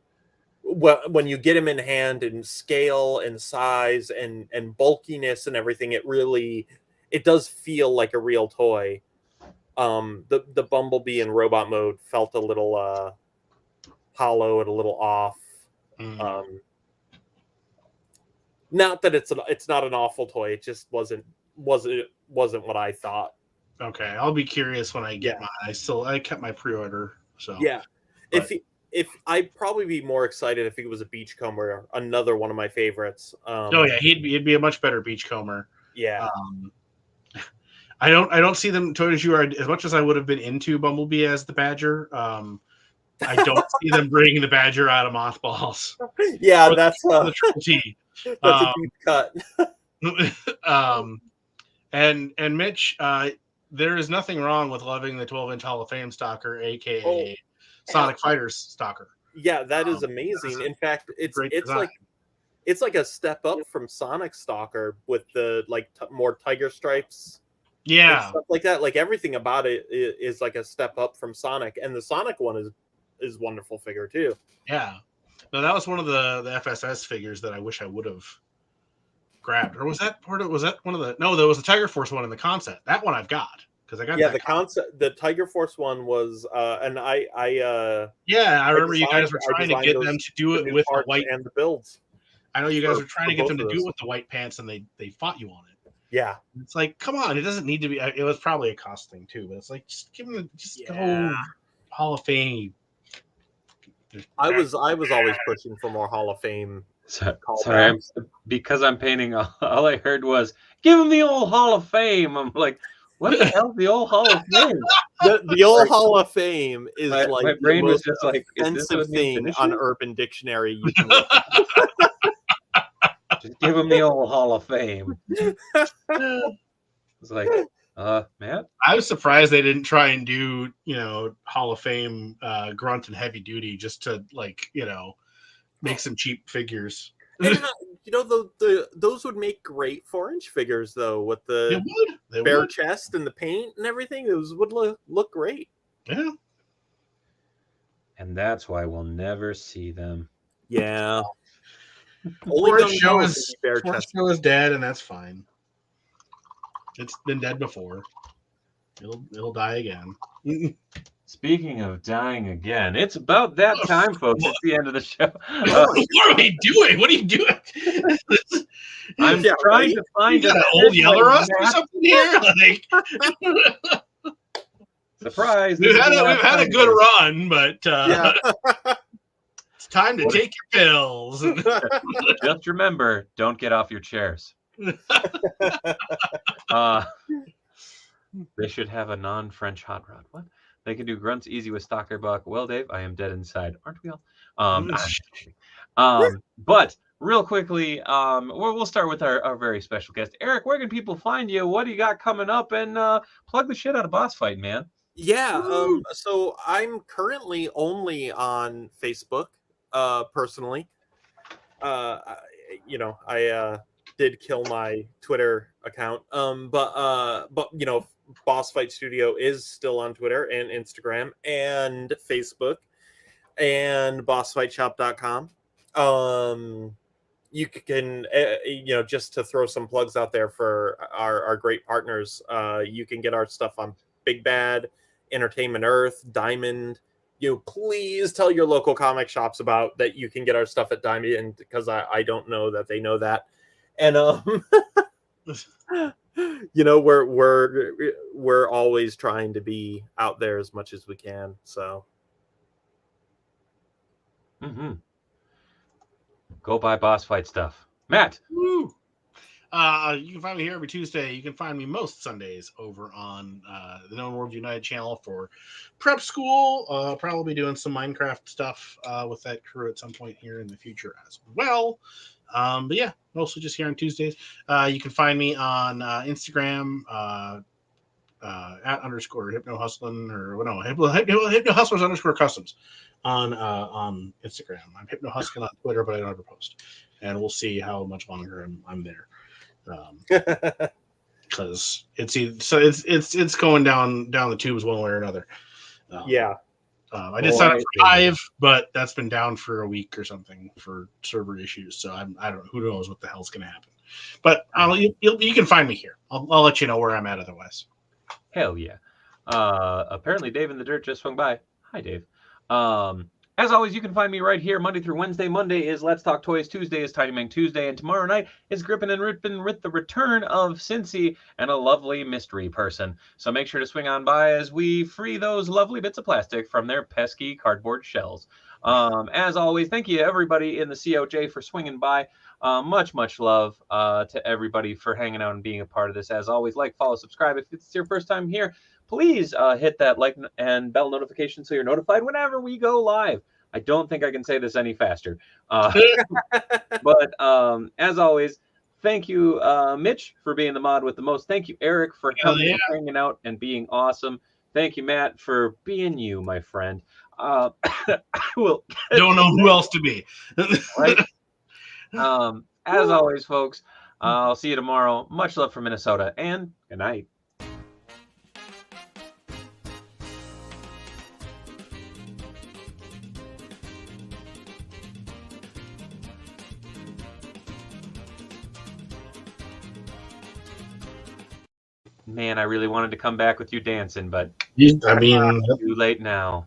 when you get him in hand and scale and size and bulkiness and everything. It does feel like a real toy. The Bumblebee in robot mode felt a little hollow and a little off. Not that it's not an awful toy. It just wasn't what I thought. Okay, I'll be curious when I get mine. I kept my pre-order. So yeah, if I'd probably be more excited if he was a beachcomber, another one of my favorites. Oh yeah, he'd be a much better beachcomber. Yeah. I don't see them towards you are as much as I would have been into Bumblebee as the Badger. I don't see them bringing the Badger out of mothballs. Yeah, that's the Triple T. That's a deep cut. And Mitch, there is nothing wrong with loving the 12-inch Hall of Fame stalker, aka Sonic Fighters stalker. Yeah, that is amazing. In fact, it's like a step up from Sonic Stalker with the more tiger stripes. Yeah, stuff like that. Like everything about it is like a step up from Sonic, and the Sonic one is wonderful figure too. Yeah, no, that was one of the FSS figures that I wish I would have grabbed. Or was that one of the? No, there was the Tiger Force one in the concept. That one I've got because I got. Yeah, the concept. The Tiger Force one was, and I remember you guys were trying to get them to do it with the white and the builds. I know you guys were trying to get them to do it with the white pants, and they fought you on it. Yeah, it's like, come on, it doesn't need to be. It was probably a cost thing too, but it's like go Hall of Fame. I was always pushing for more Hall of Fame. Sorry, because I'm painting. All I heard was, "Give him the old Hall of Fame." I'm like, what the hell? The old Hall of Fame? The old Hall of Fame is my brain was just like offensive thing on Urban Dictionary. You can just give him the old Hall of Fame. It's like, Matt? I was surprised they didn't try and do, Hall of Fame grunt and heavy duty just to make some cheap figures. And, those would make great 4-inch figures though, with the bare chest and the paint and everything. Those would look great. Yeah. And that's why we'll never see them. Yeah. Forest Show is dead, and that's fine. It's been dead before. It'll die again. Speaking of dying again, it's about that time, folks. It's the end of the show. What are we doing? What are you doing? I'm trying to find an old Yeller Rust or something here. Surprise! We've had a good run, but it's time to take your pills. Just remember, don't get off your chairs. They should have a non-French hot rod. What? They can do grunts easy with Stalker Buck. Well, Dave, I am dead inside. Aren't we all? But real quickly, we'll start with our very special guest. Erik, where can people find you? What do you got coming up? And plug the shit out of Boss Fight, man. Yeah, so I'm currently only on Facebook, personally. I did kill my Twitter account. But Boss Fight Studio is still on Twitter and Instagram and Facebook and bossfightshop.com. You can, just to throw some plugs out there for our great partners, you can get our stuff on Big Bad, Entertainment Earth, Diamond. Please tell your local comic shops about that you can get our stuff at Diamond, because I don't know that they know that. And we're always trying to be out there as much as we can. So go buy Boss Fight stuff. Matt. Woo. You can find me here every Tuesday. You can find me most Sundays over on the Known World United channel for prep school. Probably doing some Minecraft stuff with that crew at some point here in the future as well. But yeah, mostly just here on Tuesdays. You can find me on Instagram at @hypnohustlin hypnohustlers_customs on Instagram. I'm hypnohustlin on Twitter, but I don't ever post. And we'll see how much longer I'm there. Because it's going down the tubes one way or another. I did sign up for 5, but that's been down for a week or something for server issues. So I don't know. Who knows what the hell's going to happen? But you can find me here. I'll let you know where I'm at otherwise. Hell yeah. Apparently Dave in the Dirt just swung by. Hi, Dave. As always, you can find me right here Monday through Wednesday. Monday is Let's Talk Toys. Tuesday is Tiny Meng Tuesday. And tomorrow night is Grippin' and Rippin' with the return of Cincy and a lovely mystery person. So make sure to swing on by as we free those lovely bits of plastic from their pesky cardboard shells. As always, thank you to everybody in the COJ for swinging by. Much love to everybody for hanging out and being a part of this. As always, like, follow, subscribe. If it's your first time here, please hit that like and bell notification so you're notified whenever we go live. I don't think I can say this any faster. But as always, thank you, Mitch, for being the mod with the most. Thank you, Eric, for coming and hanging out and being awesome. Thank you, Matt, for being you, my friend. I will don't know who else to be. Right? As always, folks, I'll see you tomorrow. Much love from Minnesota, and good night. Man, I really wanted to come back with you dancing, but I mean, too late now.